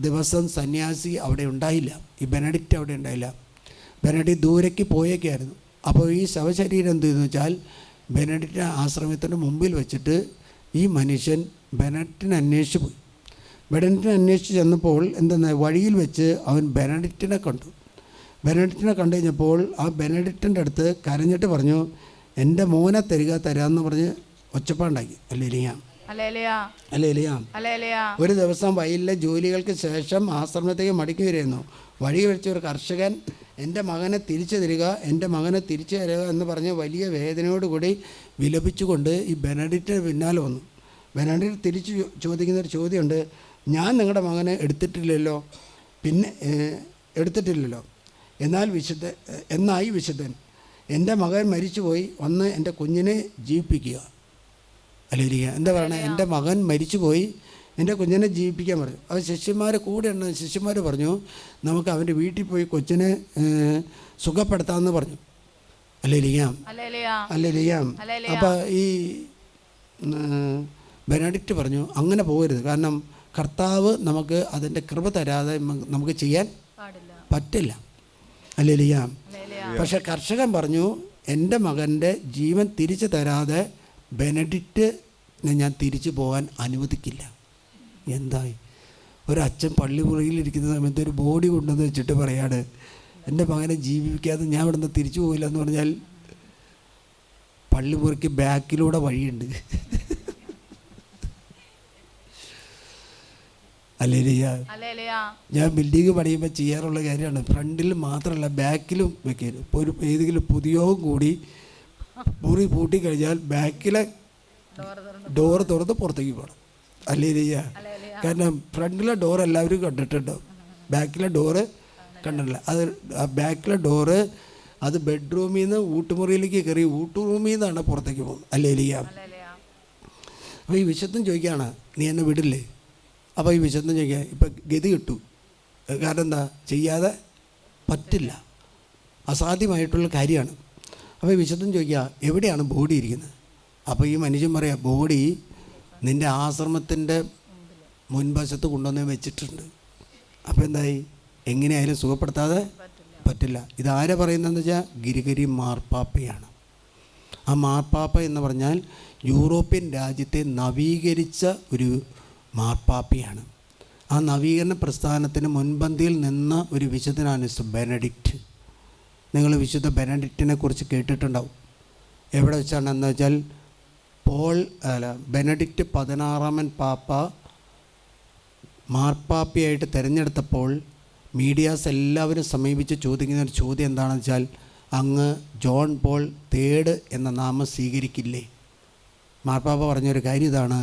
ദിവസം സന്യാസി അവിടെ ഉണ്ടായില്ല. ഈ ബെനഡിക്റ്റ് അവിടെ ഉണ്ടായില്ല. ബെനഡിക്റ്റ് ദൂരേക്ക് പോയേക്കായിരുന്നു. അപ്പോൾ ഈ ശവശരീരം എന്ത് ചെയ്തെന്ന് വെച്ചാൽ ബെനഡിക്റ്റ് ആശ്രമത്തിൻ്റെ മുമ്പിൽ വെച്ചിട്ട് ഈ മനുഷ്യൻ ബെനഡിക്റ്റിനെ അന്വേഷിച്ച് പോയി. ബെനഡിക്റ്റിനെ അന്വേഷിച്ച് ചെന്നപ്പോൾ എന്തെന്ന് വഴിയിൽ വെച്ച് അവൻ ബെനഡിക്റ്റിനെ കണ്ടു കഴിഞ്ഞപ്പോൾ ആ ബെനഡിക്റ്റിൻ്റെ അടുത്ത് കരഞ്ഞിട്ട് പറഞ്ഞു, എൻ്റെ മോനെ തരാമെന്ന് പറഞ്ഞ് ഒച്ചപ്പാണ്ടാക്കി. ഹല്ലേലൂയ. ഒരു ദിവസം വയലിലെ ജോലികൾക്ക് ശേഷം ആശ്രമത്തേക്ക് മടക്കി വരുന്നു. വഴി വെച്ച ഒരു കർഷകൻ എൻ്റെ മകനെ തിരിച്ചു തരിക എന്ന് പറഞ്ഞ് വലിയ വേദനയോടുകൂടി വിലപിച്ചുകൊണ്ട് ഈ ബെനഡിക്റ്റിന് പിന്നാലെ വന്നു. ബെനഡിക്റ്റ് തിരിച്ചു ചോദിക്കുന്നൊരു ചോദ്യമുണ്ട്, ഞാൻ നിങ്ങളുടെ മകനെ എടുത്തിട്ടില്ലല്ലോ. എന്നായി വിശുദ്ധൻ എൻ്റെ മകൻ മരിച്ചുപോയി, വന്ന് എൻ്റെ കുഞ്ഞിനെ ജീവിപ്പിക്കുക. ഹല്ലേലൂയ. എന്താ പറയണേ? എൻ്റെ മകൻ മരിച്ചുപോയി, എൻ്റെ കുഞ്ഞിനെ ജീവിപ്പിക്കാൻ പറഞ്ഞു. അത് ശിഷ്യന്മാർ കൂടെ ഉണ്ട്. ശിഷ്യന്മാർ പറഞ്ഞു, നമുക്ക് അവൻ്റെ വീട്ടിൽ പോയി കൊച്ചിനെ സുഖപ്പെടുത്താമെന്ന് പറഞ്ഞു. ഹല്ലേലൂയ. അപ്പോൾ ഈ ബെനഡിക്റ്റ് പറഞ്ഞു, അങ്ങനെ പോകരുത്. കാരണം കർത്താവ് നമുക്ക് അതിൻ്റെ കൃപ തരാതെ നമുക്ക് ചെയ്യാൻ പറ്റില്ല. ഹല്ലേലൂയ. പക്ഷെ കർഷകൻ പറഞ്ഞു, എൻ്റെ മകൻ്റെ ജീവൻ തിരിച്ചു തരാതെ ബെനഡിക്റ്റിനെ ഞാൻ തിരിച്ചു പോകാൻ അനുവദിക്കില്ല. എന്തായി? ഒരച്ഛൻ പള്ളിമുറിയിലിരിക്കുന്ന സമയത്ത് ഒരു ബോഡി കൊണ്ടുവന്ന് വെച്ചിട്ട് പറയാണ്, എൻ്റെ മകനെ ജീവിപ്പിക്കാതെ ഞാൻ ഇവിടെ നിന്ന് തിരിച്ചു പോകില്ല എന്ന് പറഞ്ഞാൽ പള്ളിമുറിക്ക് ബാക്കിലൂടെ വഴിയുണ്ട്. ഹല്ലേലൂയ. ഞാൻ ബിൽഡിങ് പണിയുമ്പോൾ ചെയ്യാറുള്ള കാര്യമാണ്. ഫ്രണ്ടിൽ മാത്രമല്ല ബാക്കിലും വെക്കരുത്. ഇപ്പോൾ ഏതെങ്കിലും പുതിയവും കൂടി മുറി പൂട്ടിക്കഴിഞ്ഞാൽ ബാക്കിലെ ഡോറ് തുറന്ന് പുറത്തേക്ക് പോകണം. ഹല്ലേലൂയ. കാരണം ഫ്രണ്ടിലെ ഡോർ എല്ലാവരും കണ്ടിട്ടുണ്ടാവും, ബാക്കിലെ ഡോറ് കണ്ടിട്ടില്ല. അത് ആ ബാക്കിലെ ഡോറ് അത് ബെഡ്റൂമിൽ നിന്ന് ഊട്ടുമുറിയിലേക്ക് കയറി ഊട്ടുറൂമിൽ നിന്നാണ് പുറത്തേക്ക് പോകുന്നത്. ഹല്ലേലൂയ. അപ്പോൾ ഈ വിശുദ്ധൻ ചോദിക്കുകയാണ്, നീ എന്നെ വിടില്ലേ? അപ്പോൾ ഈ വിശുദ്ധൻ ചോദിക്കുക, ഇപ്പം ഗതി കിട്ടു. കാരണം എന്താ? ചെയ്യാതെ പറ്റില്ല, അസാധ്യമായിട്ടുള്ള കാര്യമാണ്. അപ്പോൾ ഈ വിശുദ്ധൻ ചോദിക്കുക, എവിടെയാണ് ബോഡി ഇരിക്കുന്നത്? അപ്പോൾ ഈ മനുഷ്യൻ പറയാം, ബോഡി നിൻ്റെ ആശ്രമത്തിൻ്റെ മുൻവശത്ത് കൊണ്ടുവന്ന് വെച്ചിട്ടുണ്ട്. അപ്പോൾ എന്തായി? എങ്ങനെയായാലും സുഖപ്പെടുത്താതെ പറ്റില്ല. ഇതാരെ പറയുന്നതെന്ന് വെച്ചാൽ ഗിരിഗിരി മാർപ്പാപ്പയാണ്. ആ മാർപ്പാപ്പ എന്ന് പറഞ്ഞാൽ യൂറോപ്യൻ രാജ്യത്തെ നവീകരിച്ച ഒരു മാർപ്പാപ്പയാണ്. ആ നവീകരണ പ്രസ്ഥാനത്തിന് മുൻപന്തിയിൽ നിന്ന ഒരു വിശുദ്ധനാണ് ബെനഡിക്റ്റ്. നിങ്ങൾ വിശുദ്ധ ബെനഡിക്റ്റിനെ കുറിച്ച് കേട്ടിട്ടുണ്ടാവും. എവിടെ വെച്ചാണെന്ന് വെച്ചാൽ ബെനഡിക്റ്റ് 16 പാപ്പ മാർപ്പാപ്പയായിട്ട് തിരഞ്ഞെടുത്തപ്പോൾ മീഡിയാസ് എല്ലാവരും സമീപിച്ച് ചോദിക്കുന്ന ഒരു ചോദ്യം എന്താണെന്ന് വെച്ചാൽ, അങ്ങ് ജോൺ പോൾ III എന്ന നാമം സ്വീകരിക്കില്ലേ? മാർപ്പാപ്പ പറഞ്ഞൊരു കാര്യം ഇതാണ്.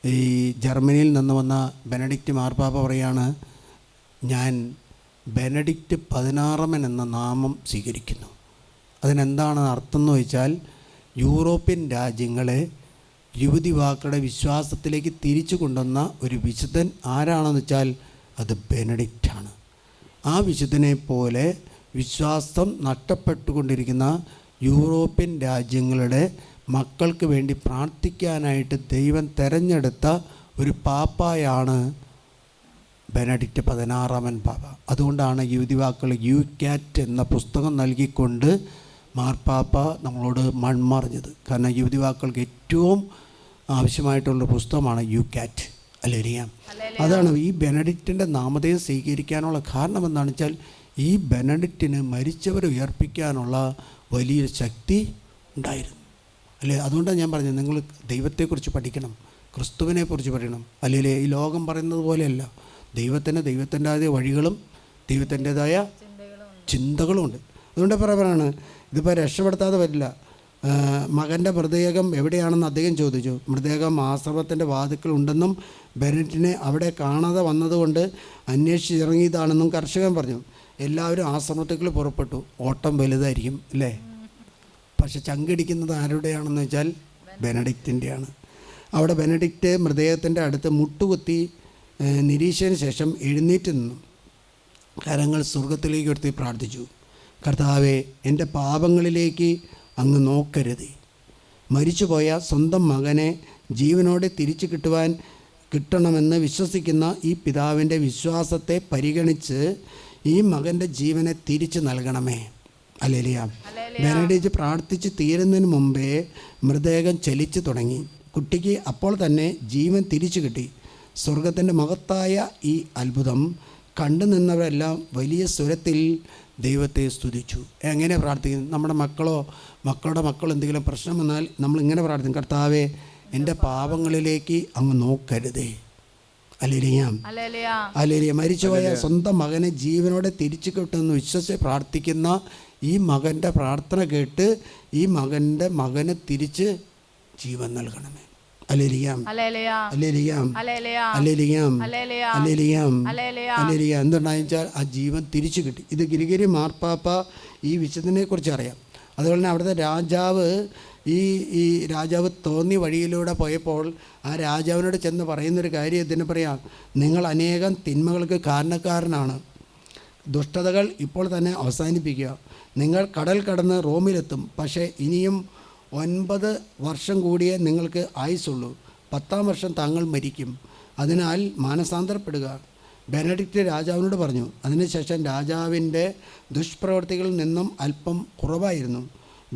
ഈ ജർമ്മനിയിൽ നിന്ന് വന്ന ബെനഡിക്റ്റ് മാർപ്പാപ്പ പറയാണ്, ഞാൻ ബെനഡിക്റ്റ് 16 എന്ന നാമം സ്വീകരിക്കുന്നു. അതിനെന്താണ് അർത്ഥം എന്ന് വെച്ചാൽ, യൂറോപ്യൻ രാജ്യങ്ങളെ യുവതിവാക്കളുടെ വിശ്വാസത്തിലേക്ക് തിരിച്ചു കൊണ്ടുവന്ന ഒരു വിശുദ്ധൻ ആരാണെന്ന് വെച്ചാൽ അത് ബെനഡിക്റ്റാണ്. ആ വിശുദ്ധനെ പോലെ വിശ്വാസം നഷ്ടപ്പെട്ടുകൊണ്ടിരിക്കുന്ന യൂറോപ്യൻ രാജ്യങ്ങളുടെ മക്കൾക്ക് വേണ്ടി പ്രാർത്ഥിക്കാനായിട്ട് ദൈവം തിരഞ്ഞെടുത്ത ഒരു പാപ്പായാണ് ബെനഡിക്റ്റ് 16 പാപ്പ. അതുകൊണ്ടാണ് യുവതിവാക്കൾ യുകാറ്റ് എന്ന പുസ്തകം നൽകിക്കൊണ്ട് മാർപ്പാപ്പ നമ്മളോട് മൺമറിഞ്ഞത്. കാരണം യുവതിവാക്കൾക്ക് ഏറ്റവും ആവശ്യമായിട്ടുള്ള പുസ്തകമാണ് യുകാറ്റ്. ഹല്ലേലൂയ. അതാണ് ഈ ബെനഡിക്റ്റിൻ്റെ നാമധേയം സ്വീകരിക്കാനുള്ള കാരണം എന്താണെന്ന് വെച്ചാൽ, ഈ ബെനഡിക്റ്റിന് മരിച്ചവരെ ഉയർപ്പിക്കാനുള്ള വലിയൊരു ശക്തി ഉണ്ടായിരുന്നു. അല്ലേ? അതുകൊണ്ടാണ് ഞാൻ പറഞ്ഞത്, നിങ്ങൾ ദൈവത്തെക്കുറിച്ച് പഠിക്കണം, ക്രിസ്തുവിനെക്കുറിച്ച് പഠിക്കണം. അല്ലെങ്കിൽ ഈ ലോകം പറയുന്നത് പോലെയല്ല. ദൈവത്തിൻ്റെതായ വഴികളും ദൈവത്തിൻ്റെതായ ചിന്തകളുമുണ്ട്. അതുകൊണ്ട് പറയാണ്, ഇതിപ്പോൾ രക്ഷപ്പെടുത്താതെ പറ്റില്ല. മകൻ്റെ മൃതദേഹം എവിടെയാണെന്ന് അദ്ദേഹം ചോദിച്ചു. മൃതദേഹം ആശ്രമത്തിൻ്റെ വാതിക്കൽ ഉണ്ടെന്നും ബെനറ്റിനെ അവിടെ കാണാതെ വന്നതുകൊണ്ട് അന്വേഷിച്ചിറങ്ങിയതാണെന്നും കർഷകൻ പറഞ്ഞു. എല്ലാവരും ആശ്രമത്തേക്ക് പുറപ്പെട്ടു. ഓട്ടം വലുതായിരിക്കും അല്ലേ? പക്ഷെ ചങ്കിടിക്കുന്നത് ആരുടെയാണെന്ന് വെച്ചാൽ ബെനഡിക്റ്റിൻ്റെയാണ്. അവിടെ ബെനഡിക്റ്റ് മൃതദേഹത്തിൻ്റെ അടുത്ത് മുട്ടുകുത്തി നിരീക്ഷണത്തിന് ശേഷം എഴുന്നേറ്റ് നിന്നു. കരങ്ങൾ സ്വർഗത്തിലേക്ക് ഉയർത്തി പ്രാർത്ഥിച്ചു. കർത്താവേ, എൻ്റെ പാപങ്ങളിലേക്ക് അങ്ങ് നോക്കരുത്. മരിച്ചുപോയ സ്വന്തം മകനെ ജീവനോടെ തിരിച്ചു കിട്ടണമെന്ന് വിശ്വസിക്കുന്ന ഈ പിതാവിൻ്റെ വിശ്വാസത്തെ പരിഗണിച്ച് ഈ മകൻ്റെ ജീവനെ തിരിച്ചു നൽകണമേ. ഹല്ലേലൂയ. ബെനഡിക്റ്റ് പ്രാർത്ഥിച്ച് തീരുന്നതിന് മുമ്പേ മൃതദേഹം ചലിച്ചു തുടങ്ങി. കുട്ടിക്ക് അപ്പോൾ തന്നെ ജീവൻ തിരിച്ചു കിട്ടി. സ്വർഗത്തിൻ്റെ മഹത്തായ ഈ അത്ഭുതം കണ്ടു നിന്നവരെല്ലാം വലിയ സ്വരത്തിൽ ദൈവത്തെ സ്തുതിച്ചു. എങ്ങനെ പ്രാർത്ഥിക്കും? നമ്മുടെ മക്കളുടെ മക്കൾ എന്തെങ്കിലും പ്രശ്നം വന്നാൽ നമ്മളിങ്ങനെ പ്രാർത്ഥിക്കും, കർത്താവേ, എൻ്റെ പാപങ്ങളിലേക്ക് അങ്ങ് നോക്കരുതേ. ഹല്ലേലൂയ. മരിച്ചുപോയ സ്വന്തം മകനെ ജീവനോടെ തിരിച്ചു കിട്ടുമെന്ന് വിശ്വസിച്ച് പ്രാർത്ഥിക്കുന്ന ഈ മകൻ്റെ പ്രാർത്ഥന കേട്ട് ഈ മകന് തിരിച്ച് ജീവൻ നൽകണമേ. എന്തുണ്ടായെന്ന് വെച്ചാൽ ആ ജീവൻ തിരിച്ചു കിട്ടി. ഇത് ഗിരിഗിരി മാർപ്പാപ്പ ഈ വിശുദ്ധനെ കുറിച്ച് അറിയാം. അതുപോലെ തന്നെ അവിടുത്തെ രാജാവ് തോന്നിയ വഴിയിലൂടെ പോയപ്പോൾ ആ രാജാവിനോട് ചെന്ന് പറയുന്നൊരു കാര്യം ഇതിന് പറയാം, നിങ്ങൾ അനേകം തിന്മകൾക്ക് കാരണക്കാരനാണ്. ദുഷ്ടതകൾ ഇപ്പോൾ തന്നെ അവസാനിപ്പിക്കുക. നിങ്ങൾ കടൽ കടന്ന് റോമിലെത്തും. പക്ഷേ ഇനിയും 9 വർഷം കൂടിയേ നിങ്ങൾക്ക് ആയുസുള്ളൂ. 10ാം വർഷം താങ്കൾ മരിക്കും. അതിനാൽ മാനസാന്തരപ്പെടുക. ബെനഡിക്റ്റ് രാജാവിനോട് പറഞ്ഞു. അതിനുശേഷം രാജാവിൻ്റെ ദുഷ്പ്രവൃത്തികളിൽ നിന്നും അല്പം കുറവായിരുന്നു.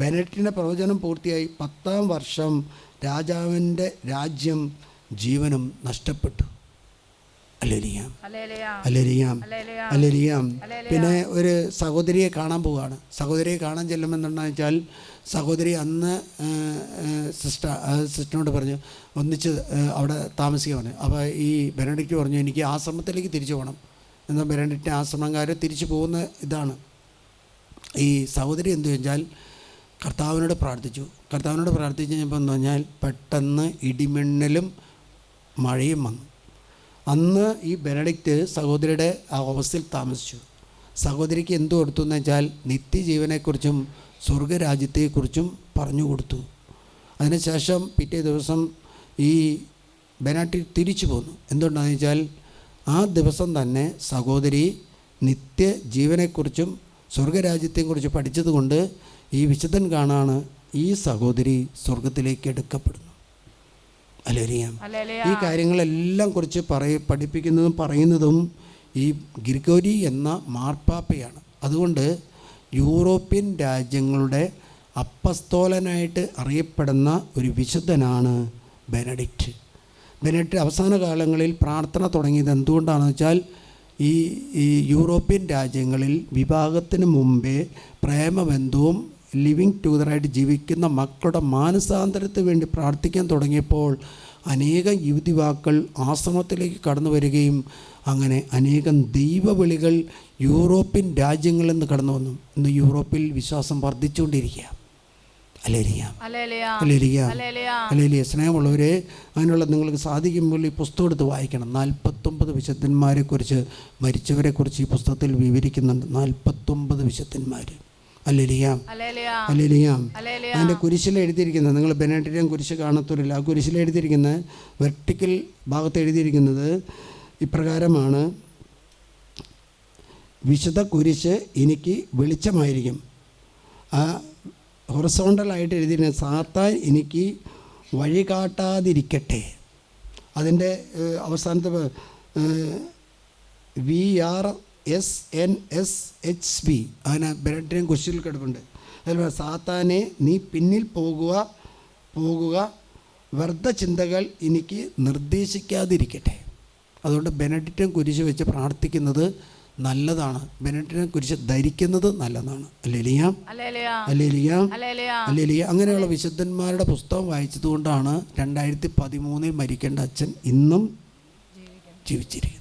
ബെനഡിക്റ്റിൻ്റെ പ്രവചനം പൂർത്തിയായി. 10ാം വർഷം രാജാവിൻ്റെ രാജ്യം ജീവനും നഷ്ടപ്പെട്ടു. പിന്നെ ഒരു സഹോദരിയെ കാണാൻ പോവുകയാണ്. സഹോദരിയെ കാണാൻ ചെല്ലുമെന്നുണ്ടെന്ന് വെച്ചാൽ സഹോദരി അന്ന് സിസ്റ്ററിനോട് പറഞ്ഞു ഒന്നിച്ച് അവിടെ താമസിക്കാൻ പറഞ്ഞു. അപ്പോൾ ഈ ബെനഡിക്റ്റ് പറഞ്ഞു, എനിക്ക് ആശ്രമത്തിലേക്ക് തിരിച്ചു പോകണം. എന്നാൽ ബെനഡിക്റ്റ് ആശ്രമക്കാർ തിരിച്ചു പോകുന്ന ഇതാണ്. ഈ സഹോദരി എന്തു വെച്ചാൽ കർത്താവിനോട് പ്രാർത്ഥിച്ചു കഴിഞ്ഞപ്പോൾ എന്ന് പറഞ്ഞാൽ പെട്ടെന്ന് ഇടിമിന്നലും മഴയും വന്നു. അന്ന് ഈ ബെനഡിക്റ്റ് സഹോദരിയുടെ ആ ഹോസ്റ്റലിൽ താമസിച്ചു. സഹോദരിക്ക് എന്തു കൊടുത്തു എന്ന് വെച്ചാൽ നിത്യജീവനെക്കുറിച്ചും സ്വർഗരാജ്യത്തെക്കുറിച്ചും പറഞ്ഞു കൊടുത്തു. അതിനുശേഷം പിറ്റേ ദിവസം ഈ ബെനഡിക്റ്റ് തിരിച്ചു പോന്നു. എന്തുകൊണ്ടാണെന്ന് വെച്ചാൽ ആ ദിവസം തന്നെ സഹോദരി നിത്യജീവനെക്കുറിച്ചും സ്വർഗരാജ്യത്തെക്കുറിച്ച് പഠിച്ചതുകൊണ്ട് ഈ വിശുദ്ധൻ കാണാണ് ഈ സഹോദരി സ്വർഗത്തിലേക്ക് എടുക്കപ്പെടുന്നു. ഈ കാര്യങ്ങളെല്ലാം കുറിച്ച് പഠിപ്പിക്കുന്നതും പറയുന്നതും ഈ ഗ്രിഗോരി എന്ന മാർപ്പാപ്പയാണ്. അതുകൊണ്ട് യൂറോപ്യൻ രാജ്യങ്ങളുടെ അപ്പസ്തോലനായിട്ട് അറിയപ്പെടുന്ന ഒരു വിശുദ്ധനാണ് ബെനഡിക്റ്റ്. അവസാന കാലങ്ങളിൽ പ്രാർത്ഥന തുടങ്ങിയത് എന്തുകൊണ്ടാണെന്ന് വെച്ചാൽ ഈ യൂറോപ്യൻ രാജ്യങ്ങളിൽ വിവാഹത്തിന് മുമ്പേ പ്രേമബന്ധവും ലിവിങ് ടുഗദറായിട്ട് ജീവിക്കുന്ന മക്കളുടെ മാനസാന്തരത്തിന് വേണ്ടി പ്രാർത്ഥിക്കാൻ തുടങ്ങിയപ്പോൾ അനേകം യുവതിവാക്കൾ ആശ്രമത്തിലേക്ക് കടന്നു വരികയും അങ്ങനെ അനേകം ദൈവവിളികൾ യൂറോപ്യൻ രാജ്യങ്ങളിൽ നിന്ന് കടന്നു വന്നു. ഇന്ന് യൂറോപ്പിൽ വിശ്വാസം വർദ്ധിച്ചുകൊണ്ടിരിക്കുക. സ്നേഹമുള്ളവരെ, അതിനുള്ള നിങ്ങൾക്ക് സാധിക്കുമ്പോൾ ഈ പുസ്തകം എടുത്ത് വായിക്കണം. 49 വിശുദ്ധന്മാരെക്കുറിച്ച്, മരിച്ചവരെക്കുറിച്ച് ഈ പുസ്തകത്തിൽ വിവരിക്കുന്നുണ്ട്. 49 വിശുദ്ധന്മാർ. അതിൻ്റെ കുരിശിൽ എഴുതിയിരിക്കുന്നത്, നിങ്ങൾ ബെനഡിക്റ്റിൻ കുരിശ് കാണത്തില്ല, ആ കുരിശിൽ എഴുതിയിരിക്കുന്നത് വെർട്ടിക്കൽ ഭാഗത്ത് എഴുതിയിരിക്കുന്നത് ഇപ്രകാരമാണ്: വിശുദ്ധ കുരിശ് എനിക്ക് വെളിച്ചമായിരിക്കും. ആ ഹൊറിസോണ്ടലായിട്ട് എഴുതിയിരിക്കുന്നത് സാത്താൻ എനിക്ക് വഴി കാട്ടാതിരിക്കട്ടെ. അതിൻ്റെ അവസാനത്തെ VRSNSHB അങ്ങനെ ബെനഡിക്റ്റിൻ കുരിശിൽ കിടപ്പുണ്ട്. അതിൽ സാത്താനെ നീ പിന്നിൽ പോകുക വ്യർത്ഥ ചിന്തകൾ എനിക്ക് നിർദ്ദേശിക്കാതിരിക്കട്ടെ. അതുകൊണ്ട് ബെനഡിക്റ്റിൻ കുരിശ് വെച്ച് പ്രാർത്ഥിക്കുന്നത് നല്ലതാണ്. ബെനഡിക്റ്റിനെ കുരിശ് ധരിക്കുന്നത് നല്ലതാണ്. Hallelujah, hallelujah, hallelujah, hallelujah. Hallelujah. അങ്ങനെയുള്ള വിശുദ്ധന്മാരുടെ പുസ്തകം വായിച്ചതുകൊണ്ടാണ് 2013 മരിക്കേണ്ട അച്ഛൻ ഇന്നും ജീവിച്ചിരിക്കുന്നത്.